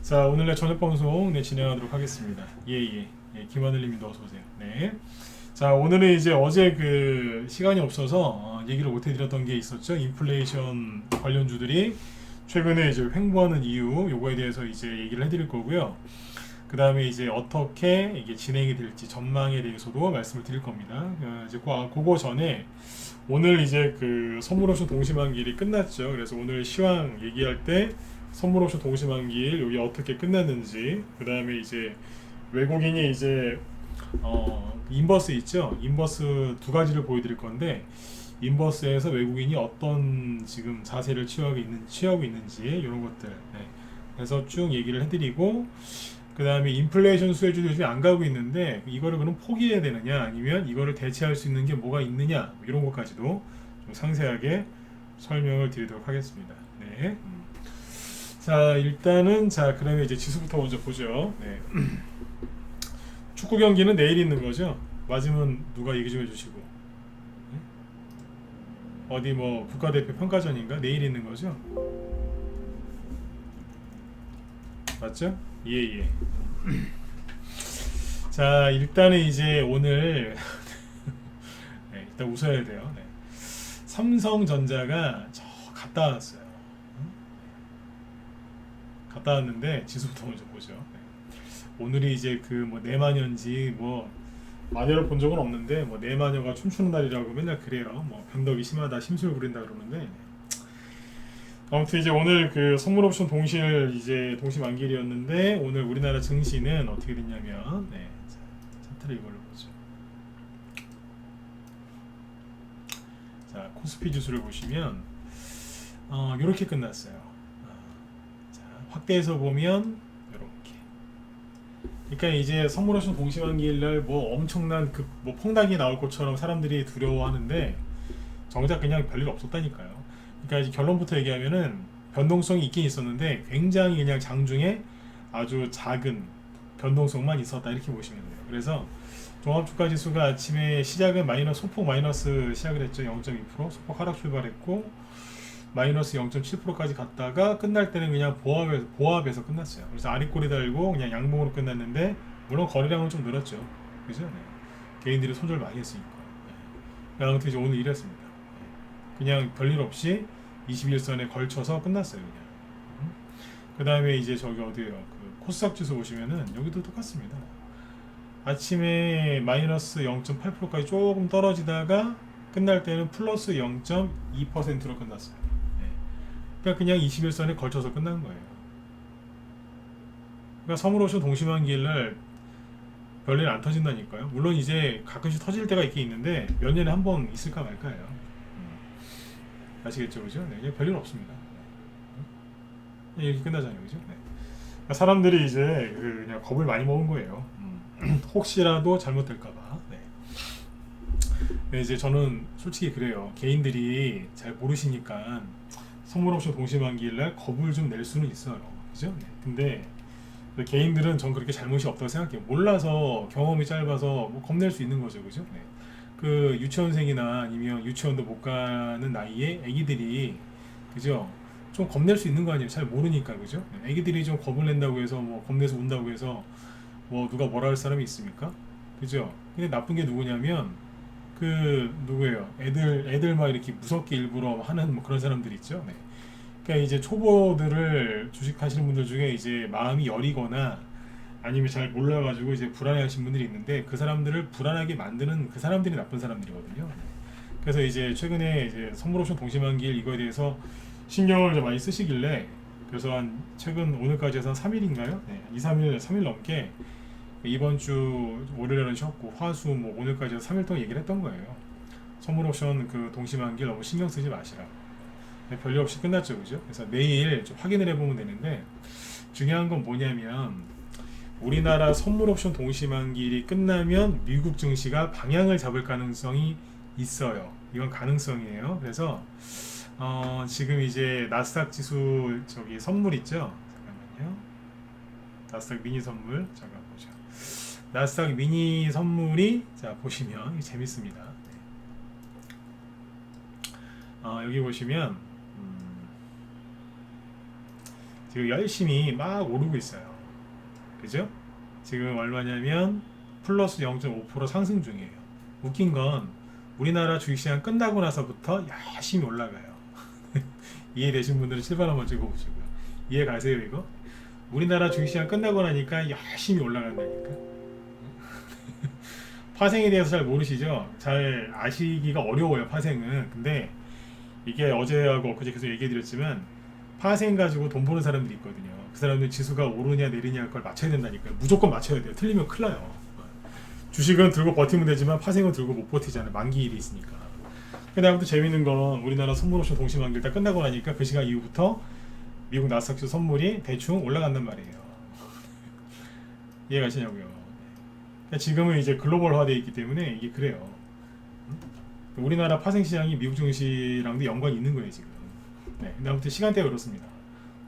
자, 오늘의 저녁 방송 진행하도록 하겠습니다. 김하늘님도 어서 오세요. 네. 자, 오늘은 이제 어제 그 시간이 없어서 얘기를 못 해드렸던 게 있었죠. 인플레이션 관련주들이 최근에 이제 횡보하는 이유, 요거에 대해서 이제 얘기를 해드릴 거고요. 그 다음에 이제 어떻게 이게 진행이 될지 전망에 대해서도 말씀을 드릴 겁니다. 이제 그거 전에 오늘 이제 그 선물옵션 동시만기일이 끝났죠. 그래서 오늘 시황 얘기할 때 선물옵션 동시만기일 여기 어떻게 끝났는지, 그 다음에 이제 외국인이 이제 인버스 있죠. 인버스 두 가지를 보여드릴 건데, 인버스에서 외국인이 어떤 지금 자세를 취하고 있는지 이런 것들, 네. 그래서 쭉 얘기를 해드리고, 그 다음에 인플레이션 수혜주도 요즘에 안 가고 있는데 이거를 그럼 포기해야 되느냐, 아니면 이거를 대체할 수 있는 게 뭐가 있느냐, 이런 것까지도 좀 상세하게 설명을 드리도록 하겠습니다. 네. 자, 일단은 그러면 이제 지수부터 먼저 보죠. 네. 축구 경기는 내일 있는 거죠. 맞으면 누가 얘기 좀 해주시고. 네? 어디 뭐 국가대표 평가전인가 내일 있는 거죠. 맞죠? 예. 자, 일단은 이제 오늘 네, 일단 웃어야 돼요. 네. 삼성전자가 갔다 왔어요. 갔다 왔는데 지수부터 먼저 보죠. 네. 오늘이 이제 그 뭐 내마녀인지 뭐 마녀를 본 적은 없는데 뭐 내마녀가 춤추는 날이라고 맨날 그래요. 뭐 변덕이 심하다, 심술 부린다 그러는데, 아무튼 이제 오늘 그 선물옵션 동시 만기일이었는데 오늘 우리나라 증시는 어떻게 됐냐면, 네, 자, 차트를 이걸로 보죠. 자, 코스피 지수를 보시면 이렇게 끝났어요. 자, 확대해서 보면 이렇게. 그러니까 이제 선물옵션 동시 만기일날 뭐 엄청난 그 뭐 폭락이 나올 것처럼 사람들이 두려워하는데 정작 그냥 별일 없었다니까요. 그러니까 이제 결론부터 얘기하면은 변동성이 있긴 있었는데 굉장히 그냥 장중에 아주 작은 변동성만 있었다, 이렇게 보시면 돼요. 그래서 종합주가지수가 아침에 시작은 소폭 마이너스 시작을 했죠. 0.2% 소폭 하락 출발했고 마이너스 0.7%까지 갔다가 끝날 때는 그냥 보합에서 끝났어요. 그래서 아리꼬리 달고 그냥 양봉으로 끝났는데, 물론 거래량은 좀 늘었죠. 그죠? 네. 개인들이 손절 많이 했으니까. 네. 아무튼 이제 오늘 이랬습니다. 그냥 별일 없이 21선에 걸쳐서 끝났어요. 그냥. 그 다음에 이제 저기 어디에요? 그 코스닥 지수 보시면은 여기도 똑같습니다. 아침에 마이너스 0.8%까지 조금 떨어지다가 끝날 때는 플러스 0.2%로 끝났어요. 네. 그러니까 그냥 21선에 걸쳐서 끝난 거예요. 그러니까 선물옵션 동시만기일날 별일 안 터진다니까요. 물론 이제 가끔씩 터질 때가 있긴 있는데 몇 년에 한 번 있을까 말까요. 아시겠죠, 그죠? 네, 별일 없습니다. 네. 이렇게 끝나잖아요, 그죠? 네. 그러니까 사람들이 이제 그냥 겁을 많이 먹은 거예요. 혹시라도 잘못될까봐. 네. 네, 이제 저는 솔직히 그래요. 개인들이 잘 모르시니까 선물옵션 동시만기일날 겁을 좀 낼 수는 있어요, 그죠? 네. 근데 개인들은 전 그렇게 잘못이 없다고 생각해요. 몰라서, 경험이 짧아서 뭐 겁낼 수 있는 거죠, 그죠? 네. 그 유치원생이나 아니면 유치원도 못 가는 나이에 애기들이, 그죠? 좀 겁낼 수 있는 거 아니에요? 잘 모르니까, 그죠? 네. 애기들이 좀 겁을 낸다고 해서 뭐 겁내서 운다고 해서 뭐 누가 뭐라 할 사람이 있습니까? 그죠? 근데 나쁜 게 누구냐면 그 누구예요? 애들 막 이렇게 무섭게 일부러 하는 뭐 그런 사람들 있죠. 네. 그러니까 이제 초보들을 주식하시는 분들 중에 이제 마음이 여리거나 아니면 잘 몰라가지고 이제 불안해하시는 분들이 있는데, 그 사람들을 불안하게 만드는 그 사람들이 나쁜 사람들이거든요. 그래서 이제 최근에 이제 선물옵션 동시만기일 이거에 대해서 신경을 좀 많이 쓰시길래, 그래서 한 최근 오늘까지 해서 한 3일인가요? 네, 2, 3일 넘게 이번 주 월요일은 쉬었고 화수 뭐 오늘까지 해서 3일 동안 얘기를 했던 거예요. 선물옵션 그 동시만기일 너무 신경 쓰지 마시라. 네, 별일 없이 끝났죠, 그죠? 그래서 내일 좀 확인을 해보면 되는데, 중요한 건 뭐냐면 우리나라 선물옵션 동시만기일이 끝나면 미국 증시가 방향을 잡을 가능성이 있어요. 이건 가능성이에요. 그래서 지금 이제 나스닥 지수 저기 선물 있죠? 잠깐만요. 나스닥 미니 선물 잠깐 보죠. 나스닥 미니 선물이 자 보시면 재밌습니다. 여기 보시면 지금 열심히 막 오르고 있어요. 그죠? 지금 얼마냐면 플러스 0.5% 상승 중이에요. 웃긴 건 우리나라 주식시장 끝나고 나서부터 열심히 올라가요. 이해되신 분들은 7번 한번 찍어보시고요. 이해 가세요 이거? 우리나라 주식시장 끝나고 나니까 열심히 올라간다니까. 파생에 대해서 잘 모르시죠? 잘 아시기가 어려워요 파생은. 근데 이게 어제하고 엊그제 계속 얘기해드렸지만 파생 가지고 돈 버는 사람들이 있거든요. 그 사람들 지수가 오르냐 내리냐 그걸 맞춰야 된다니까요. 무조건 맞춰야 돼요. 틀리면 큰일 나요. 주식은 들고 버티면 되지만 파생은 들고 못 버티잖아요. 만기일이 있으니까. 근데 아무튼 재밌는 건 우리나라 선물옵션 동시만기일 다 끝나고 나니까 그 시간 이후부터 미국 나스닥 지수 선물이 대충 올라간단 말이에요. 이해가시냐고요. 그러니까 지금은 이제 글로벌화되어 있기 때문에 이게 그래요. 우리나라 파생시장이 미국 증시랑도 연관이 있는 거예요 지금. 네, 근데 아무튼 시간대가 그렇습니다.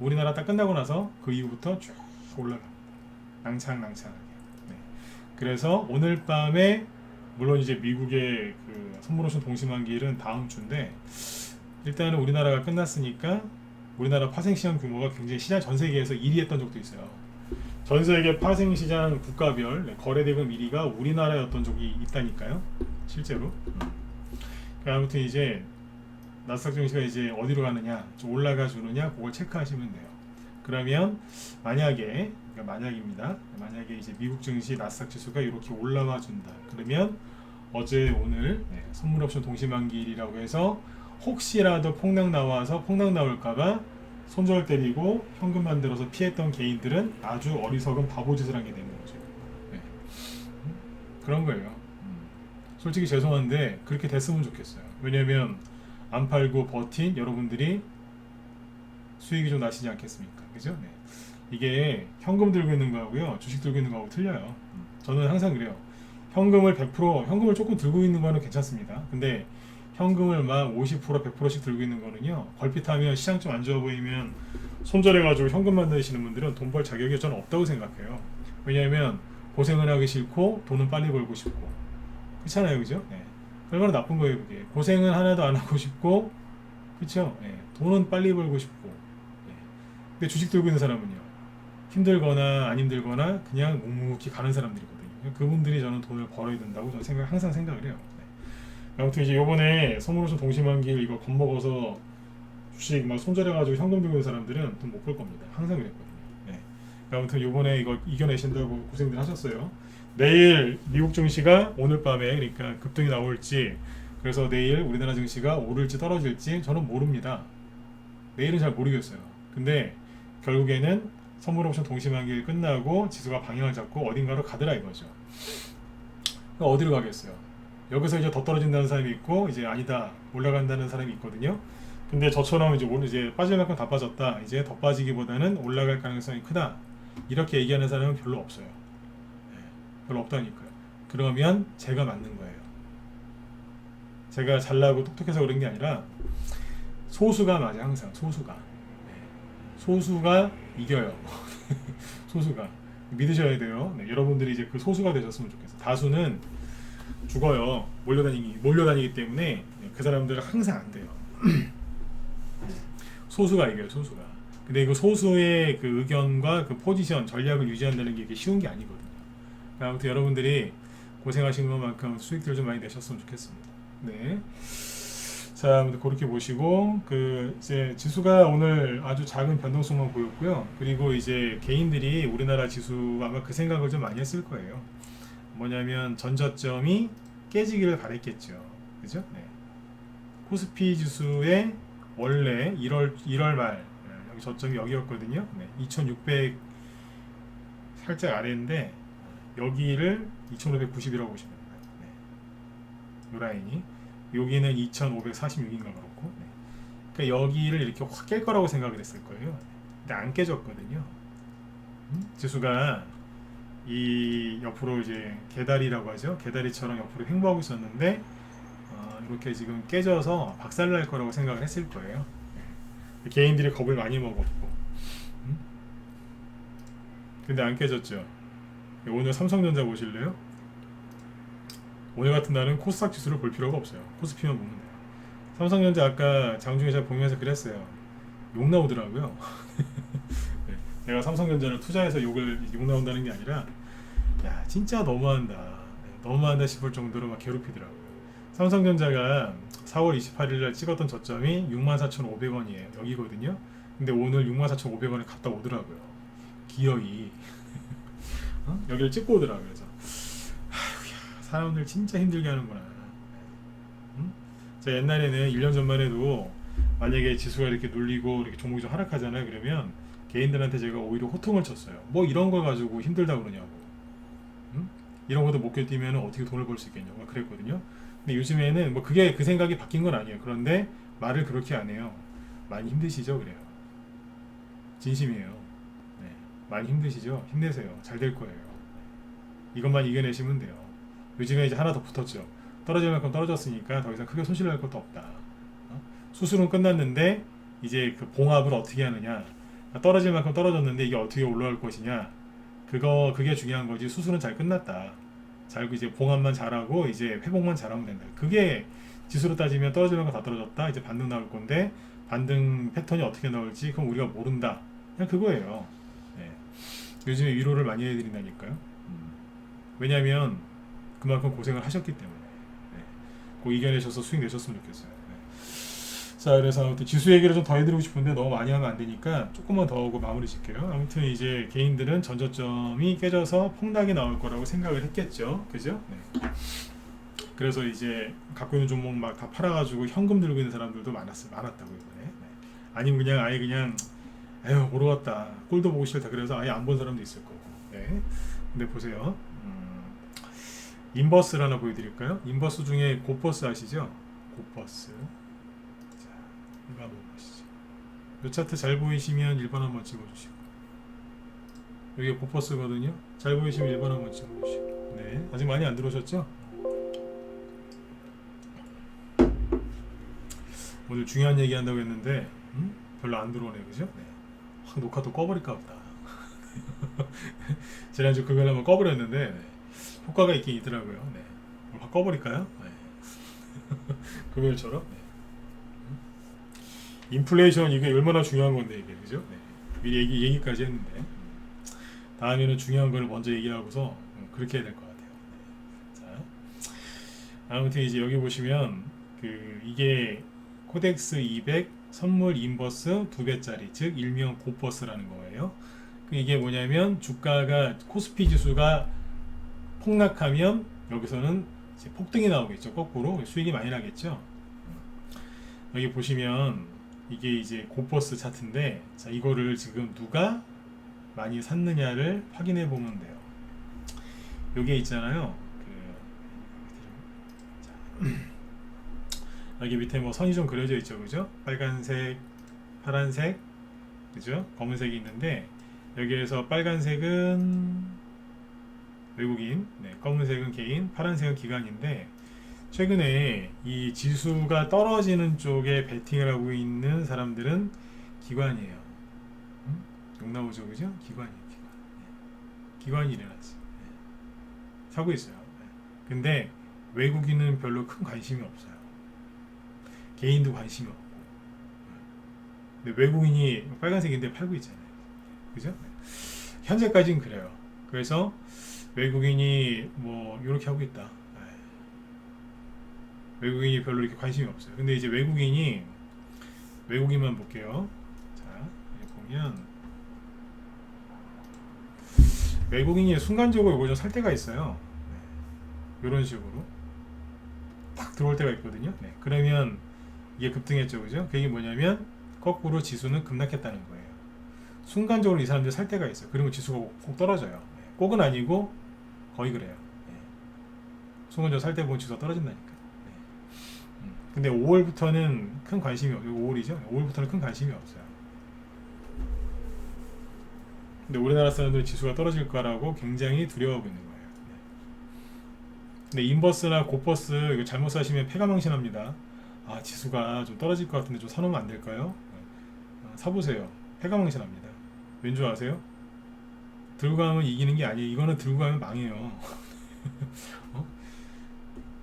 우리나라 딱 끝나고 나서 그 이후부터 쭉 올라갑니다. 낭창낭창하게. 네. 그래서 오늘 밤에 물론 이제 미국의 그 선물옵션 동시만기일은 다음 주인데 일단은 우리나라가 끝났으니까 우리나라 파생시장 규모가 굉장히 시장 전 세계에서 1위 했던 적도 있어요. 전 세계 파생시장 국가별 거래대금 1위가 우리나라였던 적이 있다니까요. 실제로. 아무튼 이제 나스닥 증시가 이제 어디로 가느냐, 좀 올라가 주느냐, 그걸 체크하시면 돼요. 그러면 만약에, 그러니까 만약입니다. 만약에 이제 미국 증시 나스닥 지수가 이렇게 올라와 준다. 그러면 어제 오늘 선물옵션 동시만기일이라고 해서 혹시라도 폭락 나와서 폭락 나올까봐 손절 때리고 현금 만들어서 피했던 개인들은 아주 어리석은 바보짓을 하게 되는 거죠. 네. 그런 거예요. 솔직히 죄송한데 그렇게 됐으면 좋겠어요. 왜냐면 안 팔고 버틴 여러분들이 수익이 좀 나시지 않겠습니까? 그죠? 네. 이게 현금 들고 있는 거하고요 주식 들고 있는 거하고 틀려요. 저는 항상 그래요. 현금을 100% 현금을 조금 들고 있는 거는 괜찮습니다. 근데 현금을 막 50% 100%씩 들고 있는 거는요 걸핏하면 시장 좀 안 좋아 보이면 손절해가지고 현금 만드시는 분들은 돈 벌 자격이 저는 없다고 생각해요. 왜냐하면 고생을 하기 싫고 돈은 빨리 벌고 싶고 그렇잖아요, 그죠? 네. 얼마나 나쁜 거예요, 그게. 고생은 하나도 안 하고 싶고, 그렇죠? 네. 돈은 빨리 벌고 싶고. 네. 근데 주식 들고 있는 사람은요, 힘들거나 안 힘들거나 그냥 묵묵히 가는 사람들이거든요. 그분들이 저는 돈을 벌어야 된다고 저는 항상 생각을 해요. 네. 아무튼 이제 요번에 선물옵션 동시만기일 이거 겁먹어서 주식 막 손절해가지고 현금 들고 있는 사람들은 돈 못 벌 겁니다. 항상 그랬거든요. 네. 아무튼 요번에 이거 이겨내신다고 고생들 하셨어요. 내일 미국 증시가 오늘 밤에 그러니까 급등이 나올지 그래서 내일 우리나라 증시가 오를지 떨어질지 저는 모릅니다. 내일은 잘 모르겠어요. 근데 결국에는 선물옵션 동시만기일 끝나고 지수가 방향을 잡고 어딘가로 가더라 이거죠. 어디로 가겠어요? 여기서 이제 더 떨어진다는 사람이 있고 이제 아니다 올라간다는 사람이 있거든요. 근데 저처럼 이제 빠질 만큼 다 빠졌다. 이제 더 빠지기보다는 올라갈 가능성이 크다. 이렇게 얘기하는 사람은 별로 없어요. 별로 없다니까요. 그러면 제가 맞는 거예요. 제가 잘나고 똑똑해서 그런 게 아니라 소수가 맞아 항상 소수가. 소수가 이겨요. 소수가 믿으셔야 돼요. 네, 여러분들이 이제 그 소수가 되셨으면 좋겠어요. 다수는 죽어요. 몰려다니기 때문에 그 사람들은 항상 안 돼요. 소수가 이겨요. 소수가. 근데 이거 소수의 그 의견과 그 포지션 전략을 유지한다는 게 쉬운 게 아니거든요. 아무튼 여러분들이 고생하신 것만큼 수익들 좀 많이 내셨으면 좋겠습니다. 네. 자, 아무튼 그렇게 보시고 그 이제 지수가 오늘 아주 작은 변동성만 보였고요. 그리고 이제 개인들이 우리나라 지수 아마 그 생각을 좀 많이 했을 거예요. 뭐냐면 전저점이 깨지기를 바랬겠죠. 그죠? 네. 코스피 지수의 원래 1월 말 여기 저점이 여기였거든요. 네. 2600 살짝 아래인데 여기를 2590이라고 보시면 됩니다. 네. 요 라인이 여기는 2546인가 그렇고 네. 그러니까 여기를 이렇게 확 깰 거라고 생각을 했을 거예요. 근데 안 깨졌거든요. 지수가 이 옆으로 이제 개다리라고 하죠. 개다리처럼 옆으로 횡보하고 있었는데 이렇게 지금 깨져서 박살날 거라고 생각을 했을 거예요. 네. 개인들이 겁을 많이 먹었고 근데 안 깨졌죠. 오늘 삼성전자 보실래요? 오늘 같은 날은 코스닥 지수를 볼 필요가 없어요. 코스피만 보면 돼요. 삼성전자 아까 장중에 제가 보면서 그랬어요. 욕 나오더라고요. 내가 삼성전자를 투자해서 욕 나온다는 게 아니라 야 진짜 너무한다 싶을 정도로 막 괴롭히더라고요. 삼성전자가 4월 28일 날 찍었던 저점이 64,500원이에요. 여기거든요. 근데 오늘 64,500원에 갔다 오더라고요. 기어이 여기를 찍고 오더라고요. 그래서 아휴야, 사람들 진짜 힘들게 하는구나. 응? 제가 옛날에는 1년 전만 해도 만약에 지수가 이렇게 눌리고 이렇게 종목이 좀 하락하잖아요. 그러면 개인들한테 제가 오히려 호통을 쳤어요. 뭐 이런 걸 가지고 힘들다고 그러냐고. 응? 이런 것도 못 견디면 어떻게 돈을 벌 수 있겠냐고 그랬거든요. 근데 요즘에는 뭐 그게 그 생각이 바뀐 건 아니에요. 그런데 말을 그렇게 안 해요. 많이 힘드시죠? 그래요. 진심이에요. 네. 많이 힘드시죠? 힘내세요. 잘 될 거예요. 이것만 이겨내시면 돼요. 요즘에 이제 하나 더 붙었죠. 떨어질 만큼 떨어졌으니까 더 이상 크게 손실날 것도 없다. 수술은 끝났는데 이제 그 봉합을 어떻게 하느냐. 떨어질 만큼 떨어졌는데 이게 어떻게 올라갈 것이냐. 그게 중요한 거지. 수술은 잘 끝났다. 잘 이제 봉합만 잘하고 이제 회복만 잘하면 된다. 그게 지수로 따지면 떨어질 만큼 다 떨어졌다. 이제 반등 나올 건데 반등 패턴이 어떻게 나올지 그건 우리가 모른다. 그냥 그거예요. 네. 요즘에 위로를 많이 해드린다니까요. 왜냐하면 그만큼 고생을 하셨기 때문에 네. 꼭 이겨내셔서 수익 내셨으면 좋겠어요. 네. 자, 그래서 아무튼 지수 얘기를 좀 더 해드리고 싶은데 너무 많이 하면 안 되니까 조금만 더 하고 마무리 짓게요. 아무튼 이제 개인들은 전저점이 깨져서 폭락이 나올 거라고 생각을 했겠죠. 그죠? 네. 그래서 이제 갖고 있는 종목 막 다 팔아가지고 현금 들고 있는 사람들도 많았다고 이번에. 네. 아니면 그냥 아예 그냥 에휴 모르겠다 꼴도 보기 싫다 그래서 아예 안 본 사람도 있을 거고. 네. 근데 보세요. 인버스를 하나 보여드릴까요? 인버스 중에 고버스 아시죠? 고버스. 자, 이거 한번 보시죠. 이 차트 잘 보이시면 1번 한번 찍어주시고 여기 고버스거든요. 잘 보이시면 1번 한번 찍어주시고 네, 아직 많이 안 들어오셨죠? 오늘 중요한 얘기 한다고 했는데 별로 안 들어오네 그죠? 네. 확 녹화도 꺼버릴까 보다. 지난주 금요일에 한번 꺼버렸는데 네. 효과가 있긴 있더라고요. 네. 확 꺼버릴까요? 네. 금요일처럼. 네. 인플레이션 이게 얼마나 중요한 건데 이게 그죠? 네. 미리 얘기까지 했는데 다음에는 중요한 걸 먼저 얘기하고서 그렇게 해야 될 것 같아요. 네. 자, 아무튼 이제 여기 보시면 이게 코덱스 200 선물 인버스 2배짜리 즉 일명 고버스라는 거예요. 이게 뭐냐면 주가가 코스피 지수가 폭락하면 여기서는 이제 폭등이 나오겠죠. 거꾸로 수익이 많이 나겠죠. 여기 보시면 이게 이제 고버스 차트인데 자 이거를 지금 누가 많이 샀느냐를 확인해 보면 돼요. 여기에 있잖아요. 여기 밑에 뭐 선이 좀 그려져 있죠, 그죠? 빨간색, 파란색, 그죠? 검은색이 있는데 여기에서 빨간색은 외국인, 네, 검은색은 개인, 파란색은 기관인데 최근에 이 지수가 떨어지는 쪽에 베팅을 하고 있는 사람들은 기관이에요. 욕 나오죠, 그죠? 기관이에요, 기관. 네. 기관이 일어났어요. 네. 사고 있어요. 네. 근데 외국인은 별로 큰 관심이 없어요. 개인도 관심이 없고. 근데 외국인이 빨간색인데 팔고 있잖아요. 그죠? 네. 현재까지는 그래요. 그래서 외국인이 뭐 이렇게 하고 있다. 외국인이 별로 이렇게 관심이 없어요. 근데 이제 외국인만 볼게요. 자, 여기 보면 외국인이 순간적으로 이걸 좀 살 때가 있어요. 네. 이런 식으로 딱 들어올 때가 있거든요. 네. 그러면 이게 급등했죠, 그죠? 그게 뭐냐면 거꾸로 지수는 급락했다는 거예요. 순간적으로 이 사람들 살 때가 있어요. 그러면 지수가 꼭 떨어져요. 네. 꼭은 아니고 거의 그래요. 네. 순간적으로 살 때 보면 지수가 떨어진다니까. 네. 근데 5월부터는 큰 관심이 없어요. 5월이죠? 5월부터는 큰 관심이 없어요. 근데 우리나라 사람들은 지수가 떨어질 거라고 굉장히 두려워하고 있는 거예요. 네. 근데 인버스나 고버스 이거 잘못 사시면 패가망신합니다. 아 지수가 좀 떨어질 것 같은데 좀 사놓으면 안 될까요? 사보세요. 패가망신합니다. 왠 줄 아세요? 들고 가면 이기는 게 아니에요. 이거는 들고 가면 망해요. 어?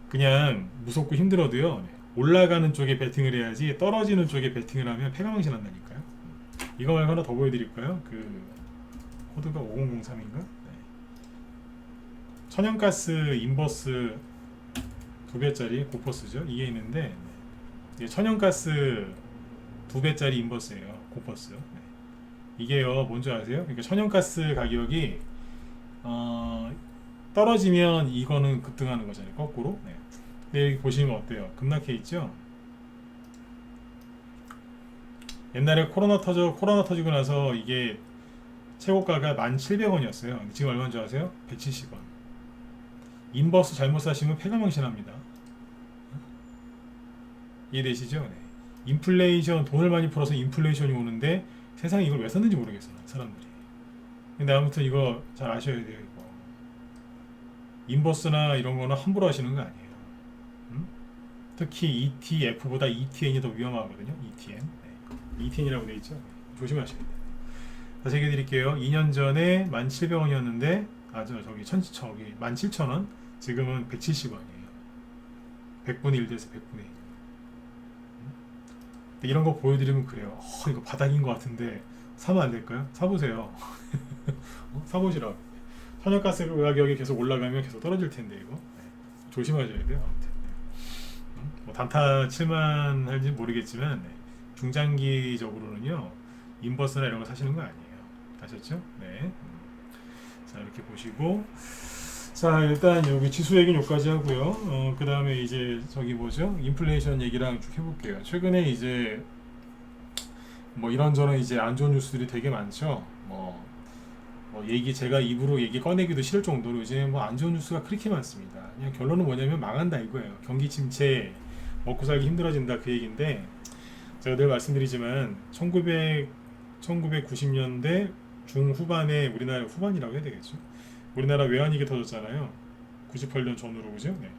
그냥 무섭고 힘들어도요. 올라가는 쪽에 배팅을 해야지 떨어지는 쪽에 배팅을 하면 패가망신한다니까요. 이거 말고 하나 더 보여드릴까요? 코드가 5003인가? 네. 천연가스 인버스 2배짜리 고퍼스죠. 이게 있는데 네. 이게 천연가스 2배짜리 인버스예요. 고퍼스. 네. 이게요, 뭔지 아세요? 그러니까 천연가스 가격이 떨어지면 이거는 급등하는 거잖아요. 거꾸로. 네. 근데 여기 보시면 어때요? 급락해 있죠? 옛날에 코로나 터지고 나서 이게 최고가가 1,700원이었어요. 지금 얼마인 줄 아세요? 170원. 인버스 잘못 사시면 폐가망신합니다. 이해되시죠? 네. 인플레이션, 돈을 많이 풀어서 인플레이션이 오는데 세상에 이걸 왜 썼는지 모르겠어요, 사람들이. 근데 아무튼 이거 잘 아셔야 돼요. 이거 인버스나 이런 거는 함부로 하시는 거 아니에요. 특히 ETF보다 ETN이 더 위험하거든요. ETN. 네. ETN이라고 되어 있죠. 조심하셔야 돼요. 다시 얘기해 드릴게요. 2년 전에 1,700원이었는데 저기 17,000원. 지금은 170원이에요. 100분의 1 돼서 100분의 1. 이런 거 보여드리면 그래요. 이거 바닥인 것 같은데 사면 안 될까요? 사보세요. 사보시라고. 천연가스 가격이 계속 올라가면 계속 떨어질 텐데 이거 조심하셔야 돼요. 아무튼 뭐 단타 칠만 할지 모르겠지만 중장기적으로는요 인버스나 이런 거 사시는 거 아니에요. 아셨죠? 네. 자 이렇게 보시고 자 일단 여기 지수 얘기는 여기까지 하고요. 그 다음에 이제 저기 뭐죠? 인플레이션 얘기랑 쭉 해볼게요. 최근에 이제 뭐 이런저런 이제 안 좋은 뉴스들이 되게 많죠. 뭐 얘기 제가 입으로 얘기 꺼내기도 싫을 정도로 이제 뭐 안 좋은 뉴스가 그렇게 많습니다. 그냥 결론은 뭐냐면 망한다 이거예요. 경기 침체, 먹고 살기 힘들어진다 그 얘기인데 제가 늘 말씀드리지만 1990년대 중후반에 우리나라 후반이라고 해야 되겠죠. 우리나라 외환위기 터졌잖아요. 98년 전후로 그죠? 네.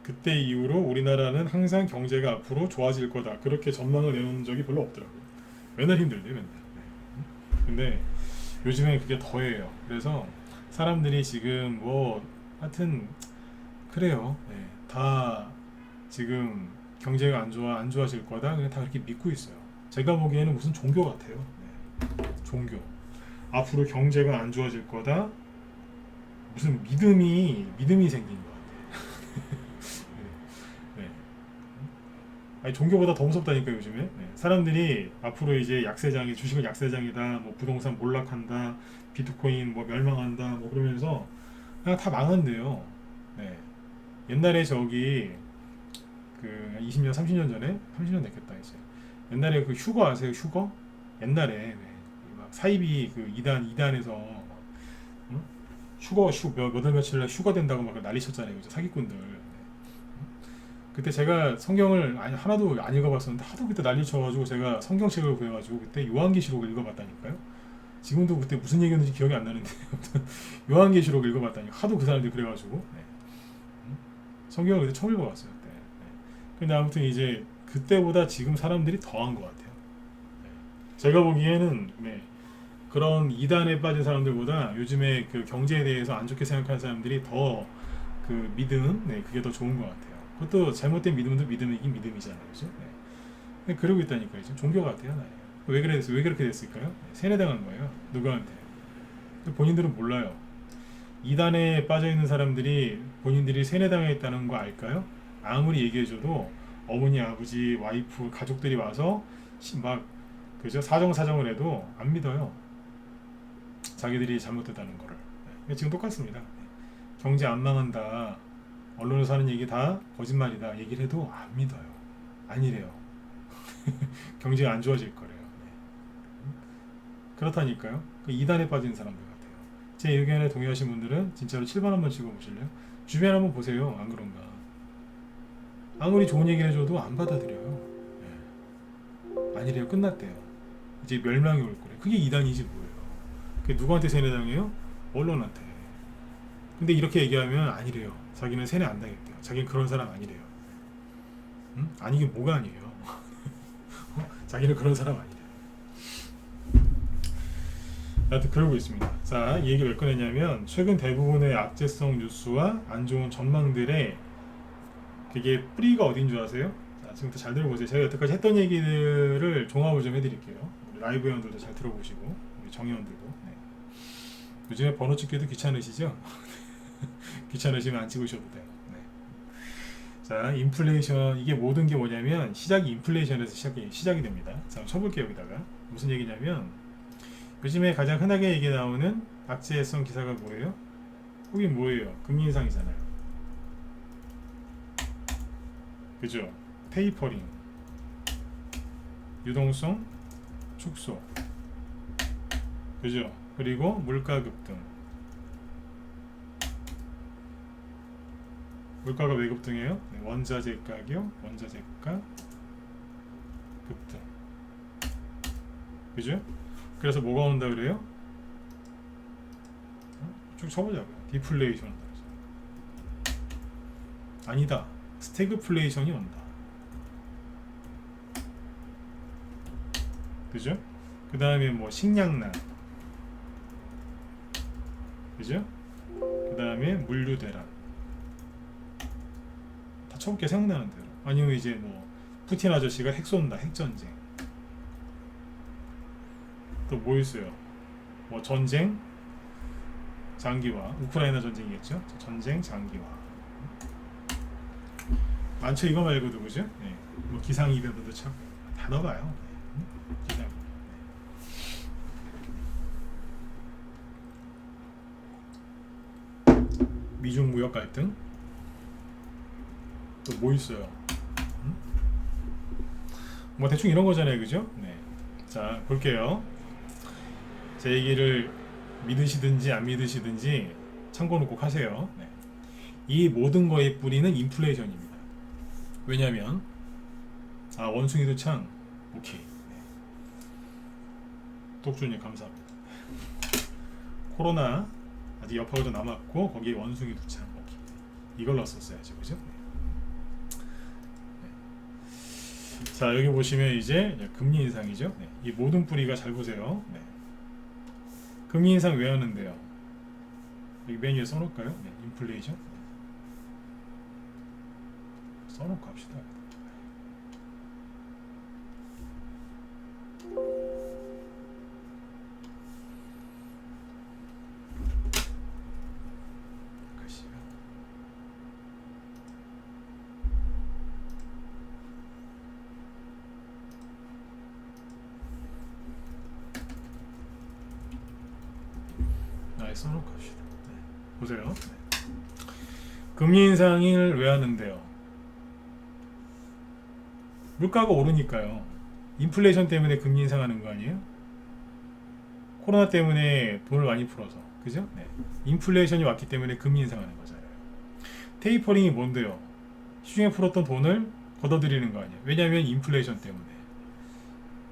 그때 이후로 우리나라는 항상 경제가 앞으로 좋아질 거다 그렇게 전망을 내놓은 적이 별로 없더라고요. 맨날 힘들대 맨날. 네. 근데 요즘에 그게 더해요. 그래서 사람들이 지금 뭐 하여튼 그래요. 네. 다 지금 경제가 안 좋아질 거다 그냥 다 그렇게 믿고 있어요. 제가 보기에는 무슨 종교 같아요. 네. 종교. 앞으로 경제가 안 좋아질 거다. 무슨 믿음이 생긴 것 같아요. 네. 네. 아니 종교보다 더 무섭다니까 요즘에. 네. 사람들이 앞으로 이제 약세장이 주식은 약세장이다, 뭐 부동산 몰락한다, 비트코인 뭐 멸망한다, 뭐 그러면서 그냥 다 망한대요. 네. 옛날에 저기 그 20년, 30년 전에 30년 됐겠다 이제. 옛날에 그 휴거 아세요? 휴거? 옛날에 네. 막 사이비 그 2단에서 휴거 몇월 며칠 날 휴거 된다고 막 난리 쳤잖아요. 그죠? 사기꾼들. 네. 그때 제가 성경을 하나도 안 읽어봤었는데 하도 그때 난리 쳐가지고 제가 성경책을 구해가지고 그때 요한계시록을 읽어봤다니까요. 지금도 그때 무슨 얘기였는지 기억이 안 나는데 요한계시록을 읽어봤다니 하도 그 사람들이 그래가지고 네. 성경을 그때 처음 읽어봤어요. 그때. 네. 근데 아무튼 이제 그때보다 지금 사람들이 더한 것 같아요. 네. 제가 보기에는 네. 그런 이단에 빠진 사람들보다 요즘에 그 경제에 대해서 안 좋게 생각하는 사람들이 더 그 믿음, 네, 그게 더 좋은 것 같아요. 그것도 잘못된 믿음도 믿음이긴 믿음이잖아요, 그죠? 네. 그러고 있다니까요. 지금 종교 같아요, 나요. 왜 그렇게 됐을까요? 네, 세뇌당한 거예요. 누구한테? 본인들은 몰라요. 이단에 빠져 있는 사람들이 본인들이 세뇌당했다는 거 알까요? 아무리 얘기해줘도 어머니, 아버지, 와이프, 가족들이 와서 막 그죠? 사정을 해도 안 믿어요. 자기들이 잘못했다는 거를. 네. 지금 똑같습니다. 네. 경제 안 망한다. 언론에서 하는 얘기 다 거짓말이다. 얘기를 해도 안 믿어요. 아니래요. 경제가 안 좋아질 거래요. 네. 그렇다니까요. 그 이단에 빠진 사람들 같아요. 제 의견에 동의하신 분들은 진짜로 7번 한번 찍어보실래요? 주변 한번 보세요. 안 그런가? 아무리 좋은 얘기를 해줘도 안 받아들여요. 네. 아니래요. 끝났대요. 이제 멸망이 올 거래. 그게 이단이지 뭐예요. 그게 누구한테 세뇌당해요? 언론한테. 근데 이렇게 얘기하면 아니래요. 자기는 세뇌 안 당했대요. 자기는 그런 사람 아니래요. 응? 아니긴 뭐가 아니에요. 자기는 그런 사람 아니래요. 하여튼 그러고 있습니다. 자, 이 얘기 왜 꺼냈냐면 최근 대부분의 악재성 뉴스와 안 좋은 전망들의 그게 뿌리가 어딘 줄 아세요? 자, 지금부터 잘 들어보세요. 제가 여태까지 했던 얘기들을 종합을 좀 해드릴게요. 우리 라이브 회원들도 잘 들어보시고 우리 정회원들도. 네. 요즘에 번호 찍기도 귀찮으시죠? 귀찮으시면 안 찍으셔도 돼요. 네. 자, 인플레이션, 이게 모든 게 뭐냐면 시작이 인플레이션에서 시작이 됩니다. 자, 쳐볼게요. 여기다가 무슨 얘기냐면 요즘에 가장 흔하게 얘기 나오는 악재성 기사가 뭐예요? 거기 뭐예요? 금리 인상이잖아요. 그죠? 테이퍼링, 유동성 축소, 그죠? 그리고 물가 급등. 물가가 왜 급등해요? 네, 원자재 가격, 원자재가 급등. 그죠? 그래서 뭐가 온다 그래요? 쭉 쳐보자고요. 디플레이션 온다. 아니다. 스태그플레이션이 온다. 그죠? 그 다음에 뭐 식량난. 그죠? 그 다음에 물류 대란. 다 처음께 생각나는 대로. 아니면 이제 뭐 푸틴 아저씨가 핵 쏜다. 핵전쟁. 또 뭐 있어요? 뭐 전쟁 장기화. 우크라이나 전쟁이겠죠? 전쟁 장기화. 많죠. 이거 말고도. 그죠? 네. 뭐 기상이변도 참 다 넣어봐요. 네. 기상. 미중 무역 갈등. 또 뭐 있어요? 뭐 대충 이런 거잖아요. 그죠? 네. 자, 볼게요. 제 얘기를 믿으시든지 안 믿으시든지 참고는 꼭 하세요. 네. 이 모든 거의 뿌리는 인플레이션입니다. 왜냐면 원숭이도 창. 오케이. 네. 독주님 감사합니다. 코로나 아직 여파가 남았고 거기에 원숭이도 창. 오케이. 이걸 넣었었어야지. 그죠? 네. 자, 여기 보시면 이제 금리 인상이죠. 네. 이 모든 뿌리가 잘 보세요. 네. 금리 인상 왜 하는데요? 여기 맨 위에 써놓을까요? 네. 인플레이션. 써놓고 합시다. 써놓고 합시다. 네. 보세요. 네. 금리 인상을 왜 하는데요? 물가가 오르니까요. 인플레이션 때문에 금리 인상하는 거 아니에요? 코로나 때문에 돈을 많이 풀어서. 그죠? 네. 인플레이션이 왔기 때문에 금리 인상하는 거잖아요. 테이퍼링이 뭔데요? 시중에 풀었던 돈을 걷어들이는 거 아니에요? 왜냐하면 인플레이션 때문에.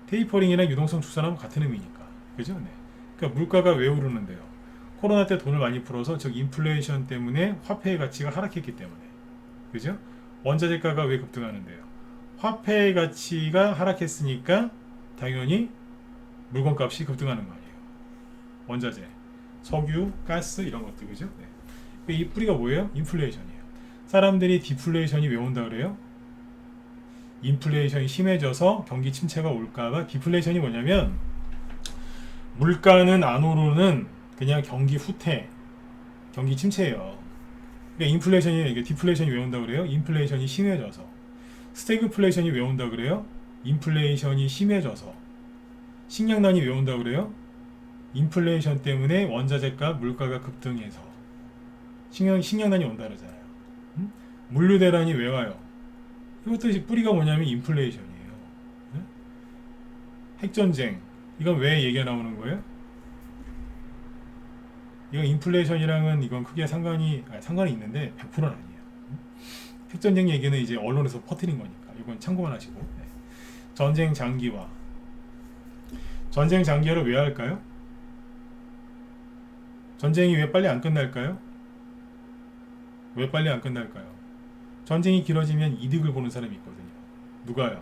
테이퍼링이랑 유동성 축소는 같은 의미니까. 그죠? 네. 그러니까 물가가 왜 오르는데요? 코로나 때 돈을 많이 풀어서 즉 인플레이션 때문에 화폐의 가치가 하락했기 때문에. 그죠? 원자재가가 왜 급등하는데요? 화폐의 가치가 하락했으니까 당연히 물건값이 급등하는 거 아니에요. 원자재, 석유, 가스 이런 것들. 그죠? 네. 이 뿌리가 뭐예요? 인플레이션이에요. 사람들이 디플레이션이 왜 온다 그래요? 인플레이션이 심해져서 경기 침체가 올까봐. 디플레이션이 뭐냐면 물가는 안 오르는 그냥 경기 후퇴, 경기 침체예요. 그러니까 인플레이션이, 이게 디플레이션이 왜 온다 그래요? 인플레이션이 심해져서. 스태그플레이션이 왜 온다 그래요? 인플레이션이 심해져서. 식량난이 왜 온다 그래요? 인플레이션 때문에 원자재값, 물가가 급등해서. 식량난이 온다 그러잖아요. 물류 대란이 왜 와요? 이것도 이제 뿌리가 뭐냐면 인플레이션이에요. 핵전쟁, 이건 왜 얘기가 나오는 거예요? 이건 인플레이션이랑은 이건 크게 상관이 있는데 100%는 아니에요. 핵전쟁 얘기는 이제 언론에서 퍼뜨린 거니까 이건 참고만 하시고. 네. 전쟁 장기화. 전쟁 장기화를 왜 할까요? 전쟁이 왜 빨리 안 끝날까요? 왜 빨리 안 끝날까요? 전쟁이 길어지면 이득을 보는 사람이 있거든요. 누가요?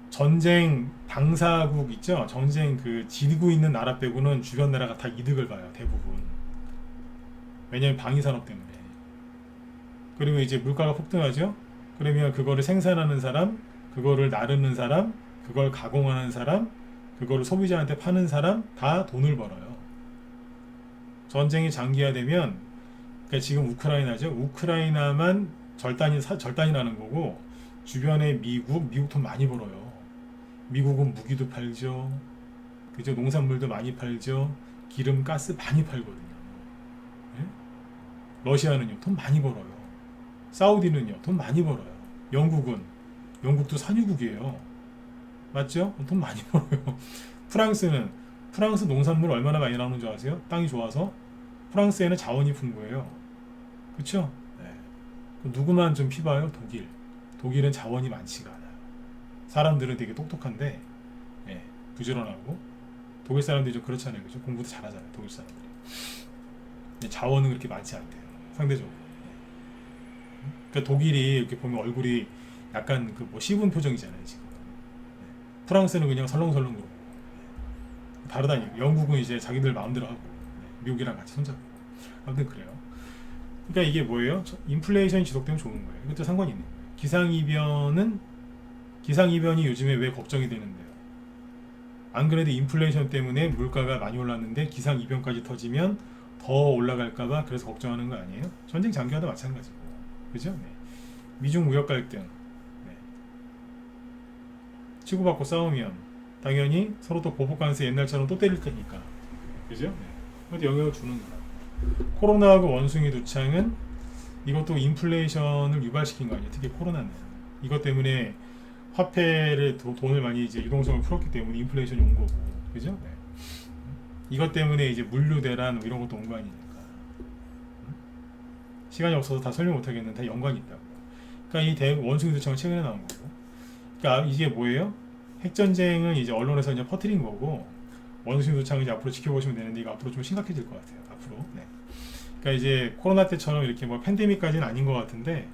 전쟁 당사국 있죠? 전쟁 지고 있는 나라 빼고는 주변 나라가 다 이득을 봐요. 대부분. 왜냐면 방위산업 때문에. 그리고 이제 물가가 폭등하죠? 그러면 그거를 생산하는 사람, 그거를 나르는 사람, 그걸 가공하는 사람, 그거를 소비자한테 파는 사람 다 돈을 벌어요. 전쟁이 장기화되면, 그러니까 지금 우크라이나죠. 우크라이나만 절단이 나는 거고, 주변에 미국 돈 많이 벌어요. 미국은 무기도 팔죠. 그죠? 농산물도 많이 팔죠. 기름, 가스 많이 팔거든요. 예? 러시아는요, 돈 많이 벌어요. 사우디는요, 돈 많이 벌어요. 영국도 산유국이에요. 맞죠? 돈 많이 벌어요. 프랑스 농산물 얼마나 많이 나오는 줄 아세요? 땅이 좋아서. 프랑스에는 자원이 풍부해요. 그쵸? 네. 누구만 좀 피봐요? 독일은 자원이 많지가 않아요. 사람들은 되게 똑똑한데, 예, 부지런하고. 독일 사람들이 좀 그렇잖아요. 그죠? 공부도 잘하잖아요. 독일 사람들이. 근데 자원은 그렇게 많지 않대요. 상대적으로. 그러니까 독일이 이렇게 보면 얼굴이 약간 그 뭐 씹은 표정이잖아요. 지금. 프랑스는 그냥 설렁설렁 그러고. 다르다니까. 영국은 이제 자기들 마음대로 하고, 미국이랑 같이 손잡고. 아무튼 그래요. 그러니까 이게 뭐예요? 인플레이션이 지속되면 좋은 거예요. 이것도 상관이 있는 거예요. 기상이변이 요즘에 왜 걱정이 되는데요? 안 그래도 인플레이션 때문에 물가가 많이 올랐는데 기상이변까지 터지면 더 올라갈까봐 그래서 걱정하는 거 아니에요? 전쟁 장기화도 마찬가지고. 그죠? 네. 미중 무역 갈등. 네. 치고받고 싸우면 당연히 서로 또 보복 관세 옛날처럼 또 때릴 테니까. 그죠? 네. 그것도 영향을 주는 거라. 코로나하고 원숭이 두창은 이것도 인플레이션을 유발시킨 거 아니에요. 특히 코로나는. 이것 때문에 화폐를 돈을 많이 이제 유동성을 풀었기 때문에 인플레이션이 온 거고. 그죠? 네. 이것 때문에 이제 물류 대란 뭐 이런 것도 온 거 아니니까. 시간이 없어서 다 설명 못 하겠는데 다 연관이 있다고. 그러니까 이 원숭이 두창은 최근에 나온 거고. 그러니까 이게 뭐예요? 핵전쟁은 이제 언론에서 이제 퍼뜨린 거고, 원숭이 두창은 이제 앞으로 지켜보시면 되는데 이거 앞으로 좀 심각해질 것 같아요. 앞으로. 네. 그러니까 이제 코로나 때처럼 이렇게 뭐 팬데믹까지는 아닌 것 같은데,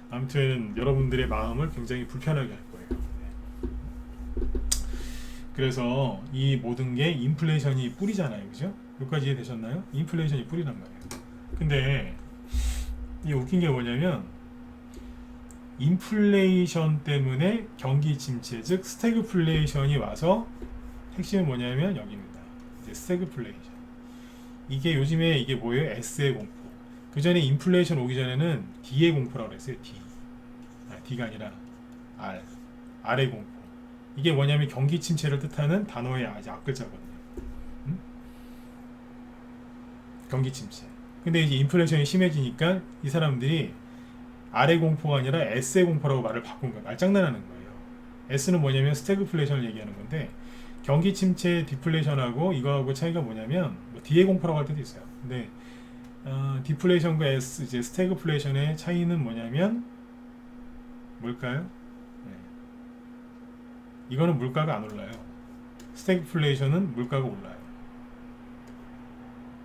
아무튼 여러분들의 마음을 굉장히 불편하게 할 거예요. 네. 그래서 이 모든 게 인플레이션이 뿌리잖아요. 그죠? 여기까지 이해되셨나요? 인플레이션이 뿌리란 말이에요. 근데 이게 웃긴 게 뭐냐면, 인플레이션 때문에 경기 침체, 즉 스태그플레이션이 와서 핵심은 뭐냐면 여기입니다. 이제 스태그플레이션. 이게 요즘에 이게 뭐예요? S의 공포. 그 전에 인플레이션 오기 전에는 D의 공포라고 그랬어요. D가 아니라 R의 공포. 이게 뭐냐면 경기 침체를 뜻하는 단어의 아주 앞글자거든요. 경기 침체. 근데 이제 인플레이션이 심해지니까 이 사람들이 R의 공포가 아니라 S의 공포라고 말을 바꾼 거예요. 말장난하는 거예요. S는 뭐냐면 스태그플레이션을 얘기하는 건데, 경기 침체 디플레이션하고 이거하고 차이가 뭐냐면 뭐 D의 공포라고 할 때도 있어요. 근데 디플레이션과 이제 스태그플레이션의 차이는 뭐냐면 뭘까요? 네. 이거는 물가가 안 올라요. 스태그플레이션은 물가가 올라요.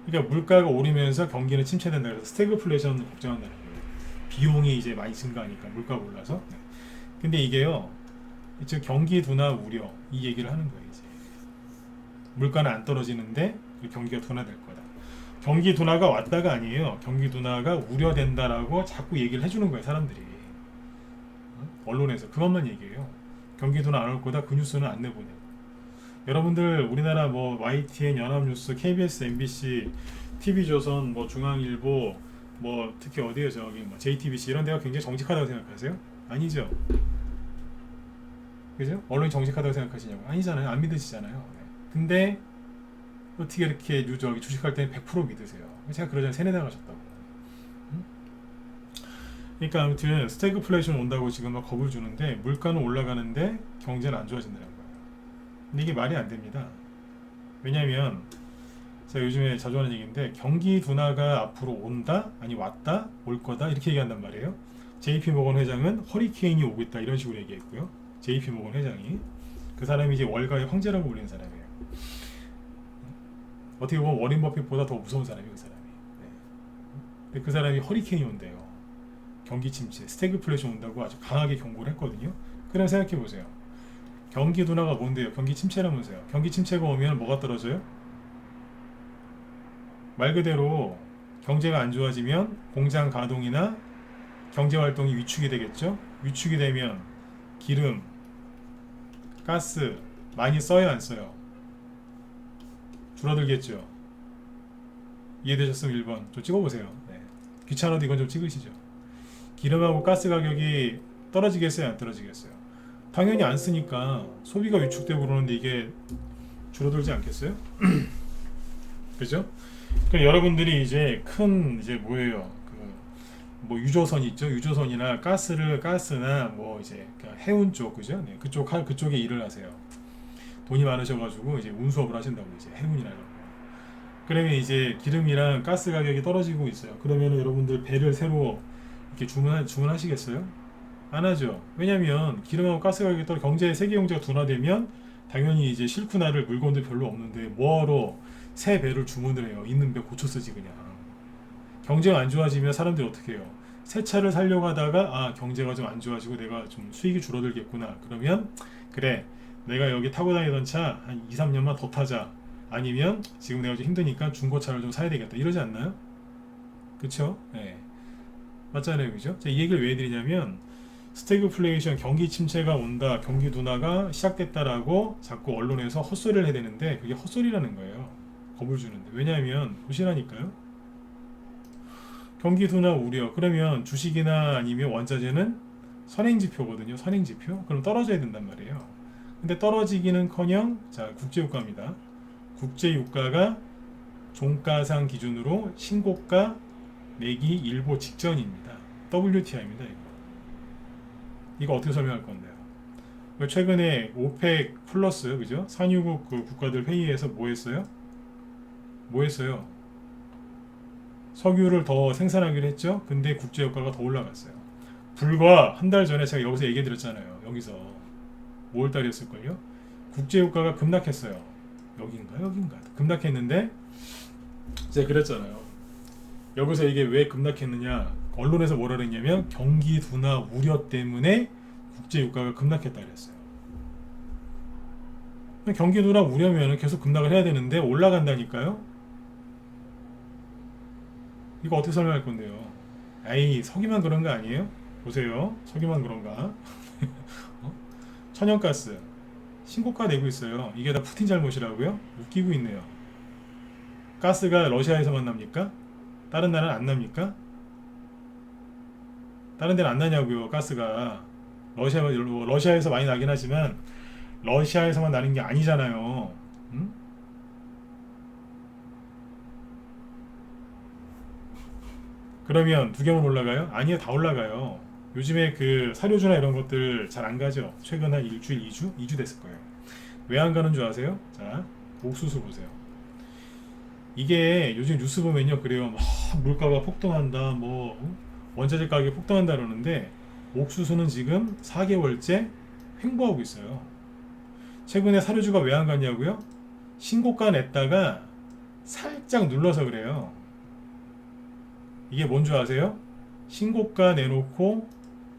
그러니까 물가가 오르면서 경기는 침체된다. 그래서 스태그플레이션 걱정한다는 거예요. 비용이 이제 많이 증가하니까 물가가 올라서. 네. 근데 이게요, 즉 경기 둔화 우려 이 얘기를 하는 거예요. 이제 물가는 안 떨어지는데 경기가 둔화될 거다. 경기 둔화가 왔다가 아니에요. 경기 둔화가 우려된다라고 자꾸 얘기를 해주는 거예요. 사람들이. 언론에서 그것만 얘기해요. 경기 둔화 안 올 거다. 그 뉴스는 안 내보내고. 여러분들 우리나라 뭐 YTN, 연합뉴스, KBS, MBC, TV조선, 뭐 중앙일보, 뭐 특히 어디에 저기 뭐 JTBC 이런 데가 굉장히 정직하다고 생각하세요? 아니죠. 그죠? 언론이 정직하다고 생각하시냐고? 아니잖아요. 안 믿으시잖아요. 네. 근데 어떻게 이렇게 주식할 때는 100% 믿으세요? 제가 그러잖아요. 세뇌 당하셨다고. 그러니까 아무튼 스태그플레이션 온다고 지금 막 겁을 주는데 물가는 올라가는데 경제는 안 좋아진다는 거예요. 근데 이게 말이 안 됩니다. 왜냐하면 제가 요즘에 자주 하는 얘기인데, 경기 둔화가 앞으로 온다? 아니 왔다? 올 거다? 이렇게 얘기한단 말이에요. JP모건 회장은 허리케인이 오고 있다 이런 식으로 얘기했고요. JP모건 회장이, 그 사람이 이제 월가의 황제라고 불리는 사람이에요. 어떻게 보면 워린 버핏보다 더 무서운 사람이에요. 그 사람이. 네. 근데 그 사람이 허리케인이 온대요. 경기 침체, 스태그플레이션 온다고 아주 강하게 경고를 했거든요. 그럼 생각해 보세요. 경기 둔화가 뭔데요? 경기 침체라면서요. 경기 침체가 오면 뭐가 떨어져요? 말 그대로 경제가 안 좋아지면 공장 가동이나 경제 활동이 위축이 되겠죠. 위축이 되면 기름, 가스 많이 써요, 안 써요? 줄어들겠죠. 이해되셨으면 1번 좀 찍어보세요. 네. 귀찮아도 이건 좀 찍으시죠. 기름하고 가스 가격이 떨어지겠어요? 안 떨어지겠어요? 당연히 안 쓰니까 소비가 위축되고 그러는데 이게 줄어들지 않겠어요? 그죠? 그러니까 여러분들이 이제 큰 이제 뭐예요? 뭐 유조선 있죠? 유조선이나 가스나 뭐 이제 해운 쪽 그죠? 네, 그쪽에 일을 하세요. 돈이 많으셔가지고 이제 운수업을 하신다고 이제 해운이나 이런 거. 그러면 이제 기름이랑 가스 가격이 떨어지고 있어요. 그러면 여러분들 배를 새로 이렇게 주문하시겠어요? 안 하죠. 왜냐면 기름하고 가스 가격이 세계 경제가 둔화되면 당연히 이제 싣고 나를 물건도 별로 없는데 뭐하러 새 배를 주문을 해요. 있는 배 고쳐 쓰지 그냥. 경제가 안 좋아지면 사람들이 어떻게 해요? 새 차를 사려고 하다가 경제가 좀 안 좋아지고 내가 좀 수익이 줄어들겠구나. 그러면 그래 내가 여기 타고 다니던 차 한 2, 3년만 더 타자. 아니면 지금 내가 좀 힘드니까 중고차를 좀 사야 되겠다. 이러지 않나요? 그쵸? 네. 맞잖아요. 그죠? 이 얘기를 왜 해드리냐면 스태그플레이션 경기 침체가 온다. 경기 둔화가 시작됐다라고 자꾸 언론에서 헛소리를 해야 되는데 그게 헛소리라는 거예요. 겁을 주는데. 왜냐하면 보시라니까요. 경기 둔화 우려. 그러면 주식이나 아니면 원자재는 선행지표거든요. 선행지표. 그럼 떨어져야 된단 말이에요. 근데 떨어지기는커녕 자 국제유가입니다. 국제유가가 종가상 기준으로 신고가 내기 일보 직전입니다. WTI입니다. 이거 어떻게 설명할 건데요? 최근에 오펙 플러스 그죠? 산유국 그 국가들 회의에서 뭐 했어요? 석유를 더 생산하기로 했죠. 근데 국제유가가 더 올라갔어요. 불과 한 달 전에 제가 여기서 얘기 드렸잖아요. 여기서 5월달이었을걸요. 국제유가가 급락했어요. 여긴가 급락했는데 제가 그랬잖아요. 여기서 이게 왜 급락했느냐, 언론에서 뭐라 그랬냐면 경기 둔화 우려 때문에 국제유가가 급락했다 그랬어요. 경기 둔화 우려면 계속 급락을 해야 되는데 올라간다니까요. 이거 어떻게 설명할 건데요? 에이, 석유만 그런 거 아니에요? 보세요. 석유만 그런가? 천연가스 신고가 내고 있어요. 이게 다 푸틴 잘못이라고요? 웃기고 있네요. 가스가 러시아에서만 납니까? 다른 나라는 안 납니까? 다른 데는 안 나냐고요. 가스가 러시아에서 많이 나긴 하지만 러시아에서만 나는 게 아니잖아요. 응? 그러면 두 개만 올라가요? 아니요, 다 올라가요. 요즘에 그 사료주나 이런 것들 잘 안 가죠. 최근 한 일주일, 2주 됐을 거예요. 왜 안 가는 줄 아세요? 자, 옥수수 보세요. 이게 요즘 뉴스 보면요, 그래요. 막 물가가 폭등한다, 뭐 원자재 가격이 폭등한다 그러는데 옥수수는 지금 4개월째 횡보하고 있어요. 최근에 사료주가 왜 안 갔냐고요? 신고가 냈다가 살짝 눌러서 그래요. 이게 뭔 줄 아세요? 신고가 내놓고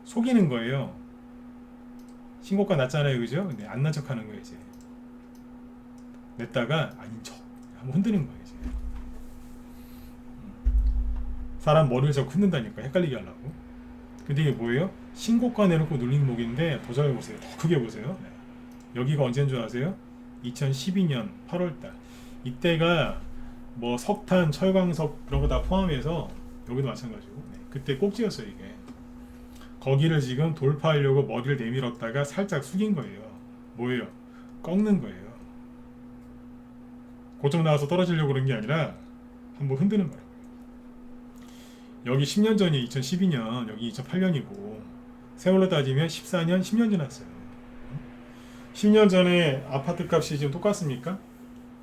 속이는 거예요. 신고가 났잖아요, 그죠? 근데 안 난 척 하는 거예요, 이제. 냈다가 아닌 척 한번 흔드는 거예요, 이제. 사람 머리를 자꾸 흔든다니까, 헷갈리게 하려고. 근데 이게 뭐예요? 신고가 내놓고 눌린 목인데 더 잘 보세요. 더 크게 보세요. 네. 여기가 언제인 줄 아세요? 2012년 8월달. 이때가 뭐 석탄, 철광석 그런 거 다 포함해서 여기도 마찬가지고. 네. 그때 꼭지였어요, 이게. 거기를 지금 돌파하려고 머리를 내밀었다가 살짝 숙인 거예요. 뭐예요? 꺾는 거예요. 고점 나와서 떨어지려고 그런 게 아니라 한번 흔드는 거예요. 여기 10년 전이 2012년, 여기 2008년이고 세월로 따지면 14년, 10년 지났어요. 10년 전에 아파트 값이 지금 똑같습니까?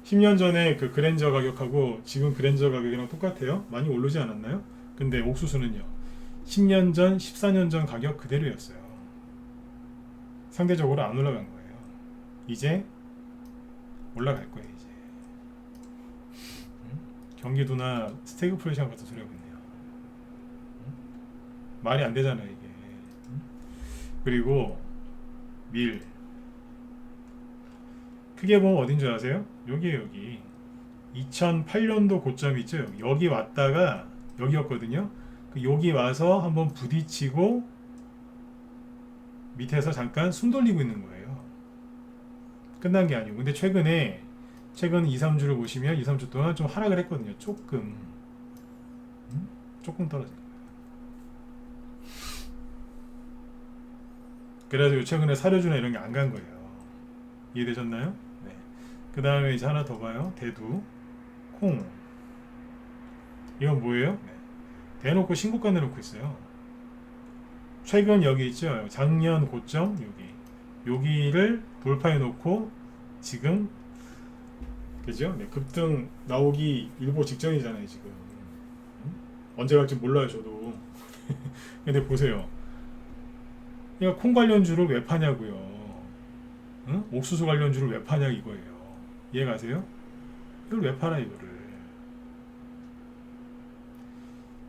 10년 전에 그 그랜저 가격하고 지금 그랜저 가격이랑 똑같아요? 많이 오르지 않았나요? 근데 옥수수는요, 10년 전, 14년 전 가격 그대로였어요. 상대적으로 안 올라간 거예요. 이제 올라갈 거예요, 이제. 경기 둔화 스태그플레이션 같은 소리 하고 있네요. 말이 안 되잖아요, 이게. 그리고 밀 크게 보면 어딘 줄 아세요? 여기에요, 여기. 2008년도 고점 있죠? 여기 왔다가 여기였거든요. 여기 와서 한번 부딪히고 밑에서 잠깐 숨 돌리고 있는 거예요. 끝난 게 아니고. 근데 최근에 최근 2, 3주를 보시면 2, 3주 동안 좀 하락을 했거든요. 조금. 조금 떨어진 거예요. 그래서 최근에 사료주나 이런 게 안 간 거예요. 이해되셨나요? 네. 그 다음에 이제 하나 더 봐요. 대두, 콩. 이건 뭐예요? 네. 대놓고 신고가 내놓고 있어요. 최근 여기 있죠. 작년 고점 여기를 돌파해 놓고 지금 그죠? 네, 급등 나오기 일보 직전이잖아요 지금. 언제 갈지 몰라요 저도. 근데 보세요. 그러니까 콩 관련주를 왜 파냐고요. 응? 옥수수 관련주를 왜 파냐 이거예요. 이해가세요? 이걸 왜 팔아 이거를.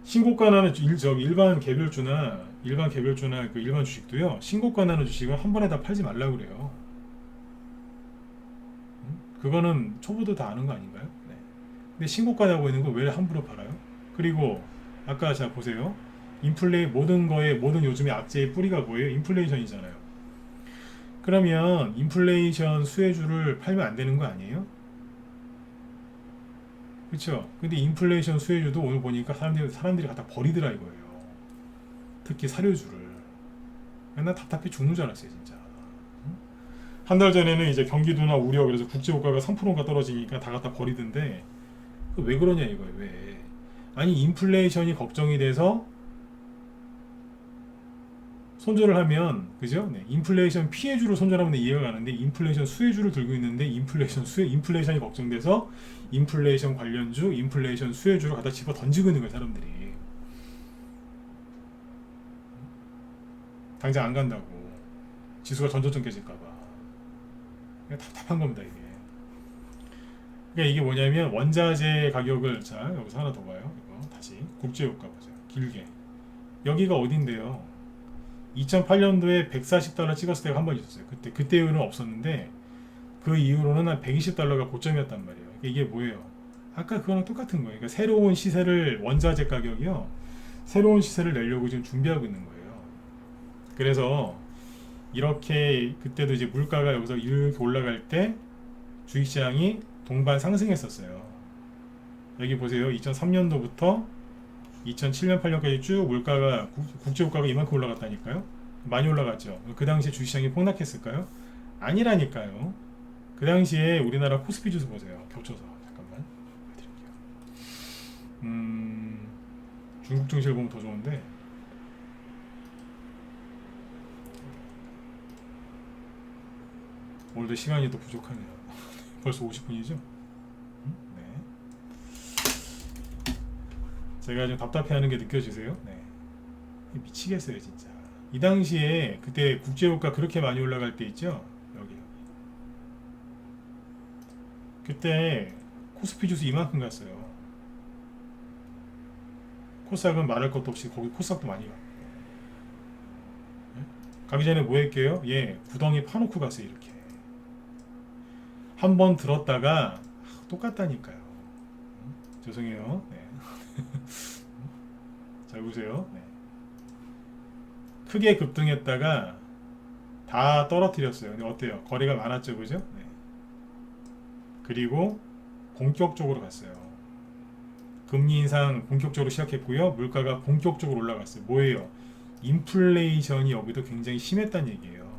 신고가 나는 일반 개별주나 그 일반 주식도요. 신고가 나는 주식은 한 번에 다 팔지 말라 그래요. 그거는 초보도 다 아는 거 아닌가요? 네. 근데 신고가 나고 있는 거 왜 함부로 팔아요? 그리고 아까 자 보세요. 모든 요즘의 악재의 뿌리가 뭐예요? 인플레이션이잖아요. 그러면 인플레이션 수혜주를 팔면 안 되는 거 아니에요? 그렇죠? 근데 인플레이션 수혜주도 오늘 보니까 사람들이 갖다 버리더라 이거예요. 특히 사료주를. 나 답답해 죽는 줄 알았어요 진짜. 한 달 전에는 이제 경기도나 우려 그래서 국제유가가 3%가 떨어지니까 다 갖다 버리던데 왜 그러냐 이거예요. 왜? 아니 인플레이션이 걱정이 돼서 손절을 하면 그죠? 네. 인플레이션 피해주를 손절하면 이해가 가는데 인플레이션 수혜주를 들고 있는데 인플레이션이 걱정돼서 인플레이션 관련주, 인플레이션 수혜주를 갖다 집어 던지고 있는 거예요 사람들이. 당장 안 간다고. 지수가 전저점 깨질까봐. 답답한 겁니다 이게. 그러니까 이게 뭐냐면 원자재 가격을 자 여기서 하나 더 봐요. 이거 다시 국제유가 보세요. 길게 여기가 어딘데요? 2008년도에 140달러 찍었을 때가 한 번 있었어요. 그때 이후로는 없었는데 그 이후로는 한 120달러가 고점이었단 말이에요. 이게 뭐예요? 아까 그거랑 똑같은 거예요. 그러니까 새로운 시세를 원자재 가격이요. 새로운 시세를 내려고 지금 준비하고 있는 거예요. 그래서 이렇게 그때도 이제 물가가 여기서 이렇게 올라갈 때 주식시장이 동반 상승했었어요. 여기 보세요. 2003년도부터 2007년 8년까지 쭉 물가가 국제유가가 이만큼 올라갔다니까요. 많이 올라갔죠. 그 당시에 주식시장이 폭락했을까요? 아니라니까요. 그 당시에 우리나라 코스피 지수 보세요. 겹쳐서 잠깐만 보여드릴게요. 중국 증시를 보면 더 좋은데 오늘도 시간이 또 부족하네요. 벌써 50분이죠? 네. 제가 좀 답답해하는 게 느껴지세요? 네. 미치겠어요 진짜. 이 당시에 그때 국제유가 그렇게 많이 올라갈 때 있죠? 여기. 그때 코스피 지수 이만큼 갔어요. 코스닥은 말할 것도 없이 거기 코스닥도 많이 가. 가기 전에 뭐 할게요? 예, 구덩이 파놓고 갔어요 이렇게. 한 번 들었다가 똑같다니까요. 죄송해요. 네. 잘 보세요. 네. 크게 급등했다가 다 떨어뜨렸어요. 근데 어때요? 거래가 많았죠, 그죠? 네. 그리고 본격적으로 갔어요. 금리 인상 본격적으로 시작했고요. 물가가 본격적으로 올라갔어요. 뭐예요? 인플레이션이 여기도 굉장히 심했다는 얘기예요.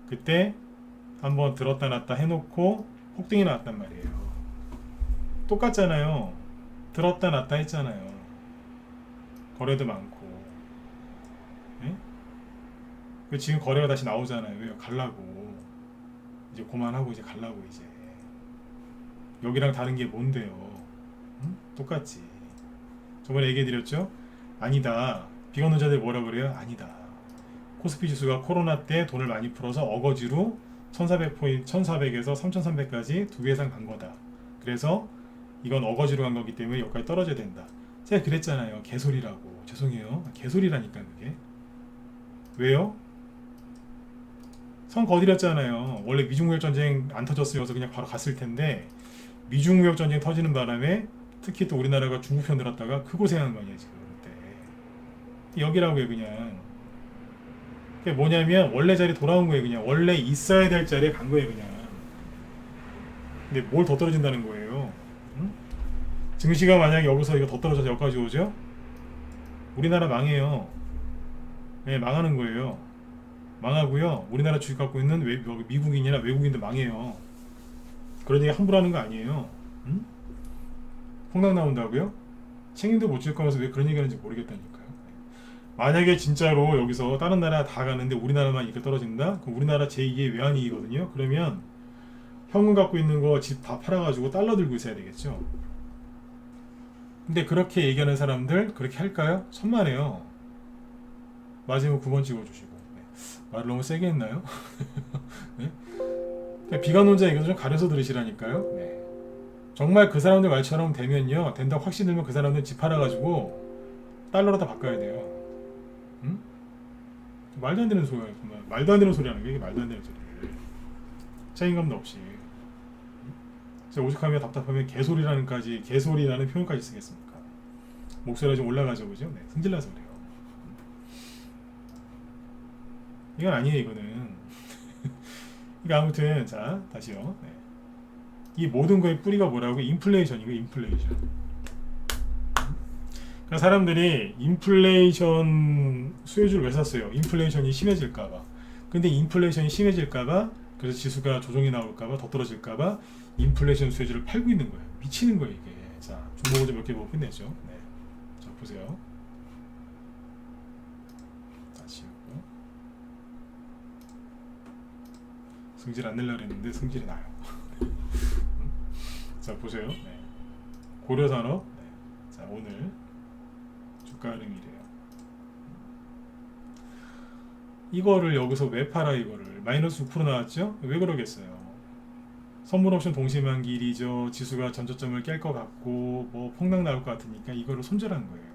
그때 한번 들었다 놨다 해놓고 폭등이 나왔단 말이에요. 똑같잖아요. 들었다 놨다 했잖아요. 거래도 많고. 네? 지금 거래가 다시 나오잖아요. 왜요? 갈라고. 이제 그만하고 이제 갈라고 이제. 여기랑 다른 게 뭔데요? 응? 똑같지. 저번에 얘기해드렸죠? 아니다. 비관론자들 뭐라 그래요? 아니다. 코스피 지수가 코로나 때 돈을 많이 풀어서 어거지로 1400에서 3300까지 2배 이상 간 거다. 그래서 이건 어거지로 간 거기 때문에 여기까지 떨어져야 된다. 제가 그랬잖아요. 개소리라고. 죄송해요. 개소리라니까 그게. 왜요? 선 거드렸잖아요. 원래 미중무역전쟁 안 터졌으면서 그냥 바로 갔을 텐데 미중무역전쟁 터지는 바람에 특히 또 우리나라가 중국 편 들었다가 그 고생한 거 아니에요 지금 그때. 여기라고요 그냥. 그게 뭐냐면 원래 자리 돌아온 거예요 그냥. 원래 있어야 될 자리에 간 거예요 그냥. 근데 뭘 더 떨어진다는 거예요? 응? 증시가 만약에 여기서 이거 더 떨어져서 여기까지 오죠? 우리나라 망해요. 네, 망하는 거예요. 망하고요. 우리나라 주식 갖고 있는 미국인이나 외국인들 망해요. 그런 얘기 함부로 하는 거 아니에요. 응? 폭락 나온다고요? 책임도 못 질 거면서 왜 그런 얘기 하는지 모르겠다니까요. 만약에 진짜로 여기서 다른 나라 다 가는데 우리나라만 이렇게 떨어진다? 그럼 우리나라 제2의 외환위기거든요. 그러면 현금 갖고 있는 거 집 다 팔아가지고 달러 들고 있어야 되겠죠. 근데 그렇게 얘기하는 사람들 그렇게 할까요? 천만에요. 맞으면 9번 찍어주시고. 네. 말을 너무 세게 했나요? 네? 비관론자 이거 좀 가려서 들으시라니까요. 네. 정말 그 사람들 말처럼 되면요, 된다고 확신 들면 그 사람들 집 팔아가지고 달러로 다 바꿔야 돼요. 응? 말도 안 되는 소리야. 말도 안 되는 소리 하는 게 이게 말도 안 되는 소리를 책임감도 없이. 제가 오죽하면 답답하면 개소리라는 표현까지 쓰겠습니까? 목소리가 좀 올라가죠, 그죠? 네, 승질나서 그래요. 이건 아니에요, 이거는. 그러니까 아무튼 자 다시요. 네. 이 모든 거의 뿌리가 뭐라고? 인플레이션이고 인플레이션. 그러니까 사람들이 인플레이션 수혜주를 왜 샀어요? 인플레이션이 심해질까봐. 근데 인플레이션이 심해질까봐, 그래서 지수가 조정이 나올까봐, 더 떨어질까봐 인플레이션 수혜주를 팔고 있는 거예요. 미치는 거예요 이게. 자, 종목을 몇 개 보고 끝내죠. 네. 자 보세요. 다시 하고. 승질 안 내려고 했는데 승질이 나요. 자 보세요. 네. 고려산업. 네. 자 오늘 주가 흐름이래요. 이거를 여기서 왜 팔아? 이거를 마이너스 6% 나왔죠? 왜 그러겠어요? 선물 옵션 동시만기일이죠. 지수가 전저점을 깰 것 같고 뭐 폭락 나올 것 같으니까 이거를 손절한 거예요.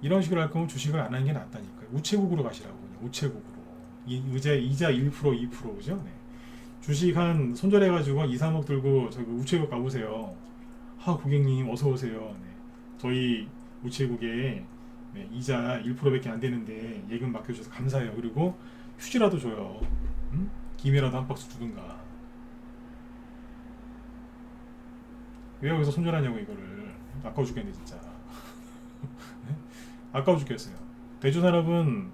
이런 식으로 할 거면 주식을 안 하는 게 낫다니까요. 우체국으로 가시라고. 그냥 우체국으로. 이자 1% 2% 그죠? 네. 주식 한 손절해가지고 2, 3억 들고 저기 우체국 가보세요. 고객님 어서 오세요. 네. 저희 우체국에 네, 이자 1%밖에 안 되는데 예금 맡겨주셔서 감사해요. 그리고 휴지라도 줘요. 응? 김이라도 한 박스 주든가. 왜 여기서 손절하냐고 이거를. 아까워 죽겠네 진짜. 네? 아까워 죽겠어요. 대주산업은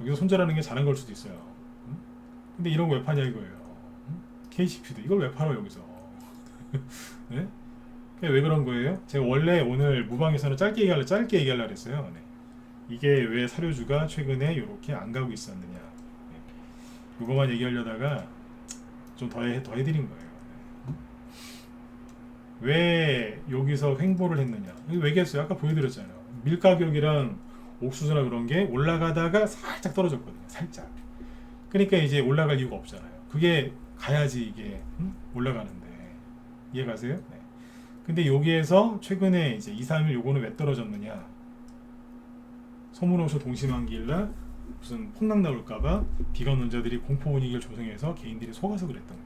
여기서 손절하는 게 잘한 걸 수도 있어요. 응? 근데 이런 거 왜 파냐 이거예요. 응? KCP도 이걸 왜 팔아 여기서. 네? 왜 그런 거예요? 제가 원래 오늘 무방에서는 짧게 얘기하려고 했어요. 네. 이게 왜 사료주가 최근에 이렇게 안 가고 있었느냐. 네. 이거만 얘기하려다가 좀 더 해드린 거예요. 네. 왜 여기서 횡보를 했느냐. 왜겠어요? 아까 보여드렸잖아요. 밀가격이랑 옥수수나 그런 게 올라가다가 살짝 떨어졌거든요. 살짝. 그러니까 이제 올라갈 이유가 없잖아요. 그게 가야지 이게 올라가는데. 이해가세요? 네. 근데 여기에서 최근에 이제 2, 3일 요거는 왜 떨어졌느냐. 선물옵션 동시만기일날 무슨 폭락 나올까봐 비관론자들이 공포 분위기를 조성해서 개인들이 속아서 그랬던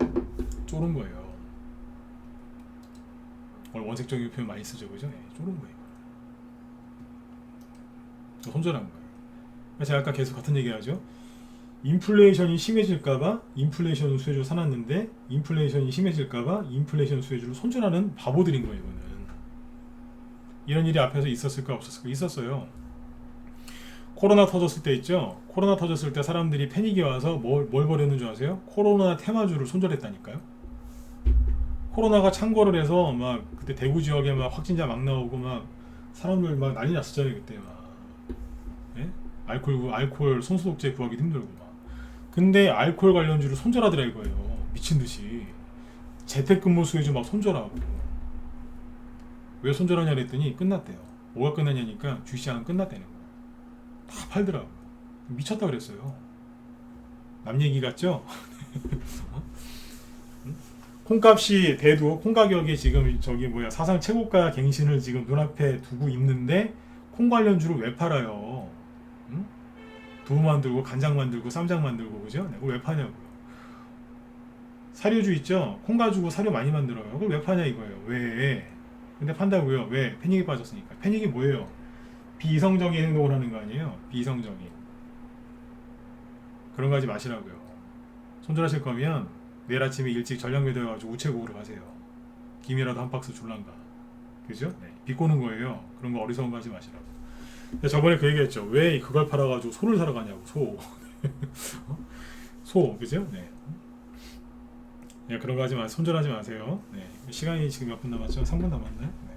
거예요. 쫄은 거예요. 오늘 원색적인 표현 많이 쓰죠, 그죠? 네, 쫄은 거예요. 손절한 거예요. 제가 아까 계속 같은 얘기하죠. 인플레이션이 심해질까봐 인플레이션 수혜주 사놨는데 인플레이션이 심해질까봐 인플레이션 수혜주를 손절하는 바보들인 거예요. 이거는. 이런 일이 앞에서 있었을까 없었을까? 있었어요. 코로나 터졌을 때 있죠. 코로나 터졌을 때 사람들이 패닉이 와서 뭘 버렸는 줄 아세요? 코로나 테마주를 손절했다니까요. 코로나가 창궐을 해서 막 그때 대구 지역에 막 확진자 막 나오고 막 사람들 막 난리 났었잖아요 그때 막. 예? 알코올 손소독제 구하기 힘들고 막. 근데 알코올 관련주를 손절하더라 이거예요. 미친 듯이. 재택근무 수혜주 막 손절하고. 왜 손절하냐 그랬더니 끝났대요. 뭐가 끝났냐니까 주시장은 끝났다는 거예요. 다 팔더라고. 미쳤다 그랬어요. 남 얘기 같죠? 콩값이 대두 콩 가격이 지금 사상 최고가 갱신을 지금 눈앞에 두고 있는데 콩 관련주를 왜 팔아요? 응? 두부 만들고 간장 만들고 쌈장 만들고 그죠? 네, 그걸 왜 파냐고요. 사료주 있죠? 콩 가지고 사료 많이 만들어요. 그걸 왜 파냐 이거예요. 왜? 근데 판다고요. 왜? 패닉이 빠졌으니까. 패닉이 뭐예요? 비이성적인 행동을 하는 거 아니에요? 비이성적인. 그런 거 하지 마시라고요. 손절하실 거면 내일 아침에 일찍 전량 매도해가지고 우체국으로 가세요. 김이라도 한 박스 줄란가. 그죠? 네. 비꼬는 거예요. 그런 거 어리석은 거 하지 마시라고. 저번에 그 얘기했죠. 왜 그걸 팔아가지고 소를 사러 가냐고. 소. 소. 그죠? 네. 네, 그런 거 하지 마세요. 손절하지 마세요. 네. 시간이 지금 몇 분 남았죠? 3분 남았나요? 네.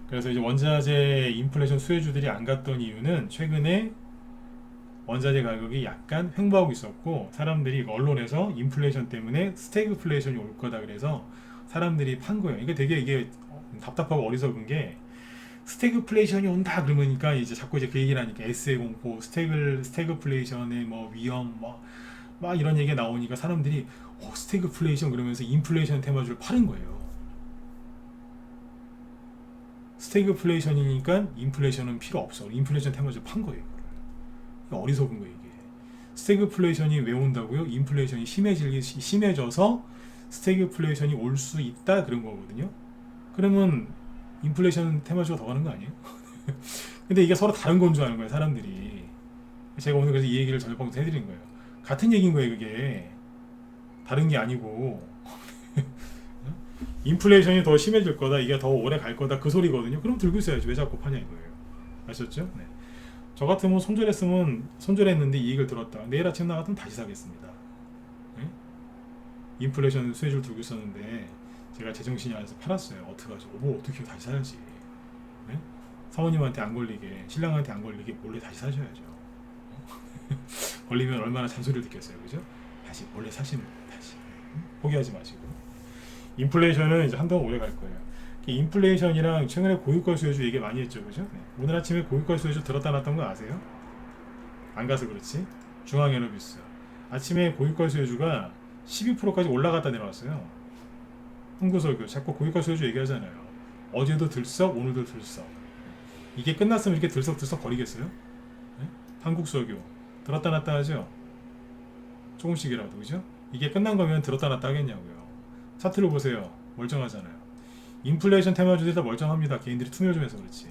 그래서 이제 원자재 인플레이션 수혜주들이 안 갔던 이유는 최근에 원자재 가격이 약간 횡보하고 있었고 사람들이 언론에서 인플레이션 때문에 스태그플레이션이 올 거다 그래서 사람들이 판 거예요. 이게 답답하고 어리석은 게 스태그플레이션이 온다 그러니까 이제 자꾸 이제 그 얘기를 하니까 S의 공포, 스태그플레이션의 뭐 위험 막 이런 얘기가 나오니까 사람들이 스태그플레이션 그러면서 인플레이션 테마주를 파는 거예요. 스태그플레이션이니까 인플레이션은 필요 없어. 인플레이션 테마주를 판 거예요. 어리석은 거예요 이게. 스태그플레이션이 왜 온다고요? 인플레이션이 심해져서 스태그플레이션이 올 수 있다 그런 거거든요. 그러면 인플레이션 테마주가 더 가는 거 아니에요? 근데 이게 서로 다른 건 줄 아는 거예요 사람들이. 제가 오늘 그래서 이 얘기를 저녁방송 해드린 거예요. 같은 얘기인 거예요 그게. 다른 게 아니고 인플레이션이 더 심해질 거다, 이게 더 오래 갈 거다 그 소리거든요. 그럼 들고 있어야지 왜 자꾸 파냐 이거예요. 아셨죠? 네. 저 같으면 손절했는데 이익을 들었다. 내일 아침 나갔으면 다시 사겠습니다. 네? 인플레이션 수혜주를 들고 있었는데 제가 제정신이 아니어서 팔았어요. 어떡하죠? 어떻게 다시 사야지. 네? 사모님한테 안 걸리게, 신랑한테 안 걸리게 몰래 다시 사셔야죠. 걸리면 얼마나 잔소리를 듣겠어요. 그죠? 다시 몰래 사시는 거예요. 다시. 포기하지 마시고. 인플레이션은 이제 한동안 오래 갈 거예요. 인플레이션이랑 최근에 고유가 수혜주 얘기 많이 했죠. 그죠? 네. 오늘 아침에 고유가 수혜주 들었다 놨던 거 아세요? 안 가서 그렇지. 중앙에너비스 아침에 고유가 수혜주가 12%까지 올라갔다 내려왔어요. 흥구설교 자꾸 고유가 수혜주 얘기하잖아요. 어제도 들썩 오늘도 들썩. 이게 끝났으면 이렇게 들썩들썩 거리겠어요? 네? 한국설교 들었다 놨다 하죠. 조금씩이라도. 그죠? 이게 끝난 거면 들었다 놨다 하겠냐고요. 차트를 보세요. 멀쩡하잖아요. 인플레이션 테마주들이 다 멀쩡합니다. 개인들이 투명 좀 해서 그렇지.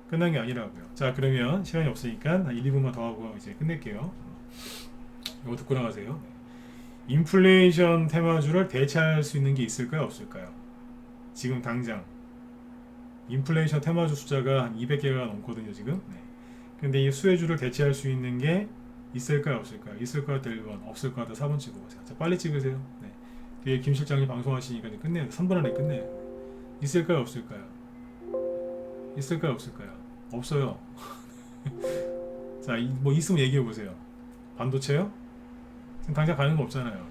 끝난 게 아니라고요. 자, 그러면 시간이 없으니까 한 1, 2분만 더 하고 이제 끝낼게요. 이거 듣고 나가세요. 인플레이션 테마주를 대체할 수 있는 게 있을까요? 없을까요? 지금 당장 인플레이션 테마주 숫자가 한 200개가 넘거든요 지금. 네. 근데 이 수혜주를 대체할 수 있는 게 있을까요? 없을까요? 있을 것 같다 1번, 없을 것 같다 4번 찍어보세요. 자, 빨리 찍으세요. 네. 뒤에 김 실장님 방송하시니까 이제 끝내요. 3분 안에 끝내요. 있을까요? 없을까요? 있을까요? 없을까요? 없어요. 자, 뭐 있으면 얘기해보세요. 반도체요? 지금 당장 가는 거 없잖아요.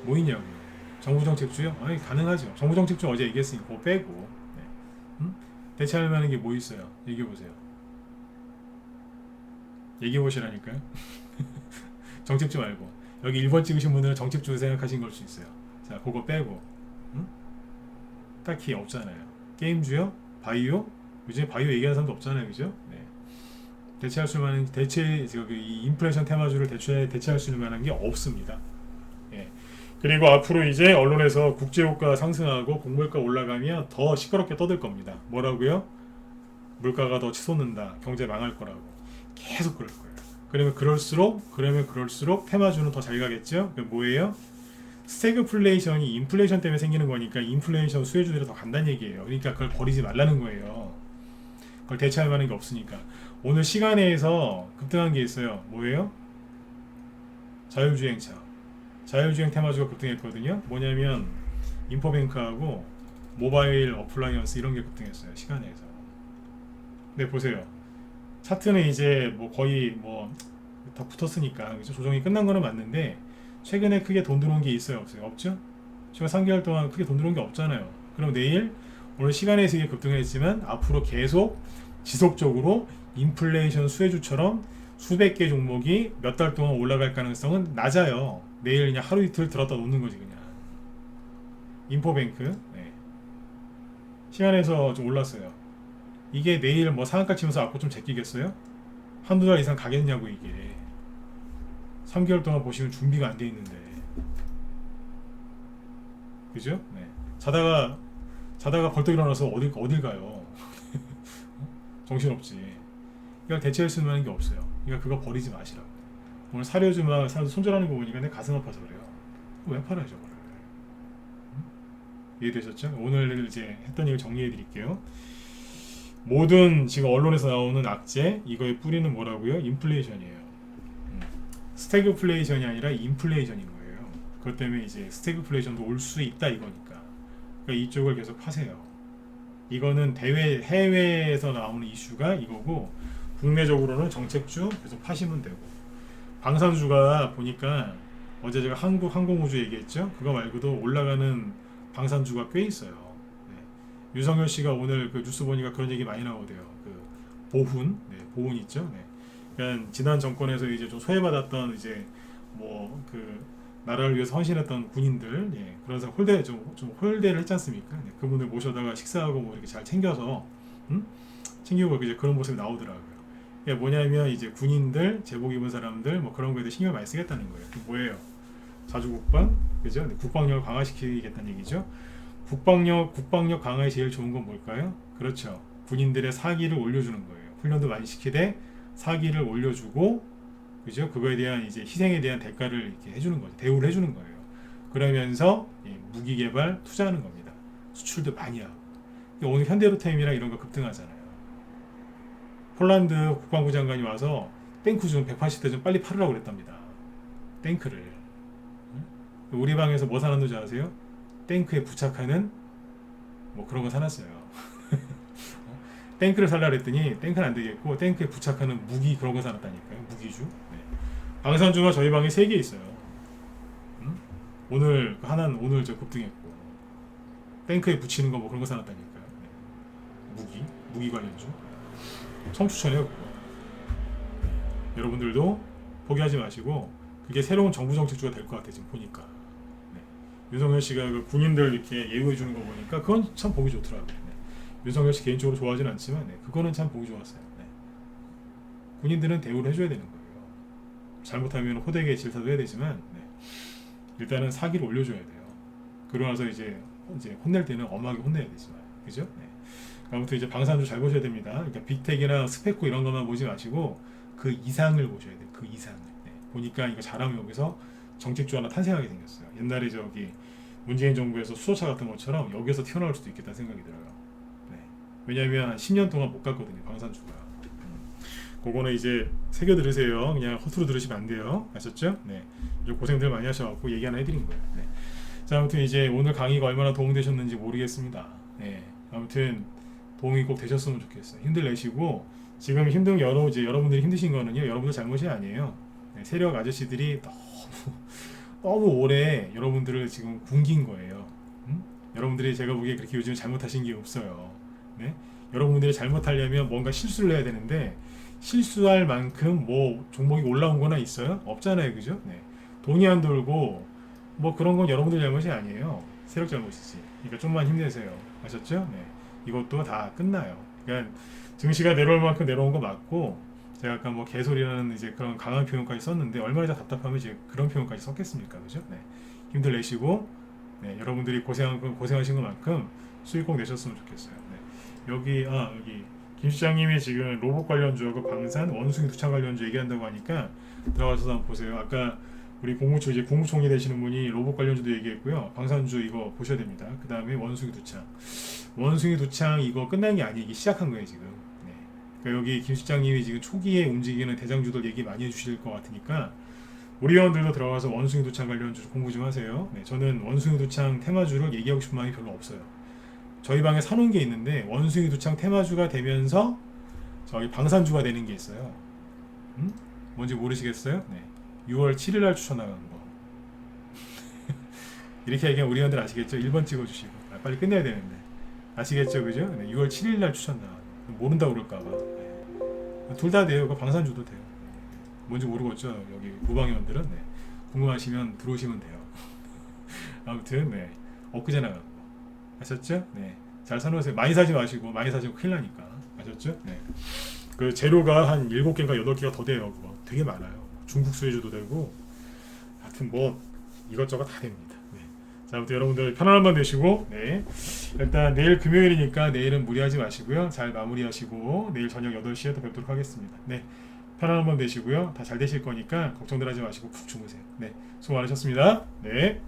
뭐 있냐고요? 정부정책주요? 아니, 가능하죠. 정부정책주 어제 얘기했으니까 그거 빼고. 네. 대체할 만한 게 뭐 있어요? 얘기해보세요. 얘기해보시라니까요. 정책주 말고. 여기 1번 찍으신 분들은 정책주 생각하신 걸 수 있어요. 자, 그거 빼고. 딱히 없잖아요. 게임주요? 바이오? 요즘에 바이오 얘기하는 사람도 없잖아요. 그죠? 네. 대체할 수 있는 이 인플레이션 테마주를 대체할 수 있는 만한 게 없습니다. 예. 그리고 앞으로 이제 언론에서 국제유가 상승하고 곡물가 올라가면 더 시끄럽게 떠들 겁니다. 뭐라고요? 물가가 더 치솟는다. 경제 망할 거라고. 계속 그럴 거예요. 그러면 그럴수록 테마주는 더 잘 가겠죠? 그 뭐예요? 스태그플레이션이 인플레이션 때문에 생기는 거니까 인플레이션 수혜주들이 더 간다는 얘기예요. 그러니까 그걸 버리지 말라는 거예요. 그걸 대체할 만한 게 없으니까. 오늘 시간에서 급등한 게 있어요. 뭐예요? 자율주행차. 자율주행 테마주가 급등했거든요. 뭐냐면 인포뱅크하고 모바일 어플라이언스 이런 게 급등했어요. 시간에서. 네, 보세요. 차트는 이제 뭐 거의 뭐 다 붙었으니까 그죠? 조정이 끝난 거는 맞는데 최근에 크게 돈 들어온 게 있어요? 없어요? 없죠? 지금 3개월 동안 크게 돈 들어온 게 없잖아요. 그럼 오늘 시간에서 이게 급등했지만 앞으로 계속 지속적으로 인플레이션 수혜주처럼 수백 개 종목이 몇 달 동안 올라갈 가능성은 낮아요. 내일 그냥 하루 이틀 들었다 놓는 거지 그냥. 인포뱅크 네. 시간에서 좀 올랐어요. 이게 내일 뭐 상한가 치면서 앞으로 좀 제끼겠어요? 한두 달 이상 가겠냐고 이게. 3개월 동안 보시면 준비가 안 돼 있는데. 그죠? 네. 자다가 벌떡 일어나서 어딜 가요? 정신없지. 이걸 대체할 수 있는 게 없어요. 그러니까 그거 버리지 마시라고. 오늘 사료주막 사람들 손절하는 거 보니까 내 가슴 아파서 그래요. 왜 팔아요 저거를? 이해되셨죠? 오늘 이제 했던 얘기 정리해 드릴게요. 모든 지금 언론에서 나오는 악재 이거의 뿌리는 뭐라고요? 인플레이션이에요. 스태그플레이션이 아니라 인플레이션인 거예요. 그것 때문에 이제 스태그플레이션도 올 수 있다 이거니까. 그러니까 이쪽을 계속 파세요. 이거는 해외에서 나오는 이슈가 이거고 국내적으로는 정책주 계속 파시면 되고 방산주가 보니까 어제 제가 한국 항공우주 얘기했죠. 그거 말고도 올라가는 방산주가 꽤 있어요. 네. 유성열 씨가 오늘 그 뉴스 보니까 그런 얘기 많이 나오대요. 그 보훈, 보훈 있죠. 그러니까 지난 정권에서 이제 좀 소외받았던 이제 뭐 그 나라를 위해서 헌신했던 군인들, 그런 사람 좀 홀대를 했지 않습니까? 그분들 모셔다가 식사하고 뭐 이렇게 잘 챙겨서 챙기고 이제 그런 모습이 나오더라고요. 그게 뭐냐면 이제 군인들, 제복 입은 사람들 뭐 그런 거에 대해 신경 많이 쓰겠다는 거예요. 그 뭐예요? 자주국방, 그죠? 국방력을 강화시키겠다는 얘기죠. 국방력 강화에 제일 좋은 건 뭘까요? 그렇죠. 군인들의 사기를 올려주는 거예요. 훈련도 많이 시키되 사기를 올려주고, 그죠? 그거에 대한 이제 희생에 대한 대가를 이렇게 해주는 거죠. 대우를 해주는 거예요. 그러면서 무기 개발 투자하는 겁니다. 수출도 많이 하고. 오늘 현대로템이랑 이런 거 급등하잖아요. 폴란드 국방부 장관이 와서 탱크 좀 180대 좀 빨리 팔으라고 그랬답니다. 탱크를. 우리 방에서 뭐 사놨는지 아세요? 탱크에 부착하는 뭐 그런 거 사놨어요. 탱크를 살라 그랬더니 탱크는 안 되겠고 탱크에 부착하는 무기 그런 거 사놨다니까요. 무기주. 방산주가 저희 방에 3개 있어요. 오늘 하나는 오늘 저 급등했고 탱크에 붙이는 거 뭐 그런 거 사놨다니까요. 무기 관련주. 청추천해요. 여러분들도 포기하지 마시고 그게 새로운 정부 정책주가 될 것 같아요. 지금 보니까. 윤석열 씨가 그 군인들 이렇게 예우해 주는 거 보니까 그건 참 보기 좋더라고요. 윤석열 씨 개인적으로 좋아하지는 않지만 그거는 참 보기 좋았어요. 군인들은 대우를 해줘야 되는 거예요. 잘못하면 호되게 질타도 해야 되지만 일단은 사기를 올려줘야 돼요. 그러고 나서 이제 혼낼 때는 엄하게 혼내야 되지만, 그죠? 아무튼 이제 방산주 잘 보셔야 됩니다. 그러니까 빅텍이나 스페코 이런 것만 보지 마시고 그 이상을 보셔야 돼요. 그 이상을. 보니까 이거 잘하면 여기서 정책주 하나 탄생하게 생겼어요. 옛날에 저기 문재인 정부에서 수소차 같은 것처럼 여기서 튀어나올 수도 있겠다는 생각이 들어요. 왜냐하면 한 10년 동안 못 갔거든요. 방산주가. 그거는 이제 새겨 들으세요. 그냥 허투루 들으시면 안 돼요. 아셨죠? 고생들 많이 하셔갖고 얘기 하나 해드린 거예요. 자, 아무튼 이제 오늘 강의가 얼마나 도움되셨는지 모르겠습니다. 아무튼 도움이 꼭 되셨으면 좋겠어요. 힘들내시고 지금 여러분들이 힘드신 거는요. 여러분들 잘못이 아니에요. 세력 아저씨들이 너무 오래 여러분들을 지금 굶긴 거예요. 여러분들이 제가 보기에 그렇게 요즘 잘못하신 게 없어요. 여러분들이 잘못하려면 뭔가 실수를 해야 되는데 실수할 만큼 뭐 종목이 올라온 거나 있어요? 없잖아요. 그죠? 돈이 안 돌고 뭐 그런 건 여러분들 잘못이 아니에요. 세력 잘못이지. 그러니까 좀만 힘내세요. 아셨죠? 이것도 다 끝나요. 그러니까 증시가 내려올 만큼 내려온 거 맞고 제가 아까 뭐 개소리라는 이제 그런 강한 표현까지 썼는데 얼마나 답답하면 이제 그런 표현까지 썼겠습니까? 그죠? 힘들 내시고 여러분들이 고생하신 것만큼 수익 꼭 내셨으면 좋겠어요. 여기 김 시장님이 지금 로봇 관련주하고 방산, 원숭이 두창 관련주 얘기한다고 하니까 들어가셔서 한번 보세요. 아까 우리 국무총리 되시는 분이 로봇 관련주도 얘기했고요. 방산주 이거 보셔야 됩니다. 그 다음에 원숭이 두창 이거 끝난 게 아니에요. 이게 시작한 거예요 지금. 그러니까 여기 김 시장님이 지금 초기에 움직이는 대장주들 얘기 많이 해주실 것 같으니까 우리 회원들도 들어가서 원숭이 두창 관련주 공부 좀 하세요. 저는 원숭이 두창 테마주를 얘기하고 싶은 마음이 별로 없어요. 저희 방에 사놓은 게 있는데 원숭이 두창 테마주가 되면서 저희 방산주가 되는 게 있어요. 뭔지 모르시겠어요? 6월 7일 날 추천 나가는 거. 이렇게 얘기하면 우리 회원들 아시겠죠? 1번 찍어주시고 빨리 끝내야 되는데 아시겠죠? 그죠? 6월 7일 날 추천 나가는 거. 모른다고 그럴까봐. 둘 다 돼요. 그 방산주도 돼요. 뭔지 모르겠죠? 여기 무방회원들은 궁금하시면 들어오시면 돼요. 아무튼 엊그제 나간 거 아셨죠? 잘 사놓으세요. 많이 사지 마시고 많이 사시면 큰일 나니까 아셨죠? 그 재료가 한 7개인가 8개가 더 돼요. 그거 되게 많아요. 중국 수혜주도 되고 하여튼 뭐 이것저것 다 됩니다. 자, 아무튼 여러분들 편안한 밤 되시고 일단 내일 금요일이니까 내일은 무리하지 마시고요. 잘 마무리하시고 내일 저녁 8시에 또 뵙도록 하겠습니다. 편안한 밤 되시고요. 다 잘 되실 거니까 걱정들 하지 마시고 푹 주무세요. 네, 수고 많으셨습니다. 네.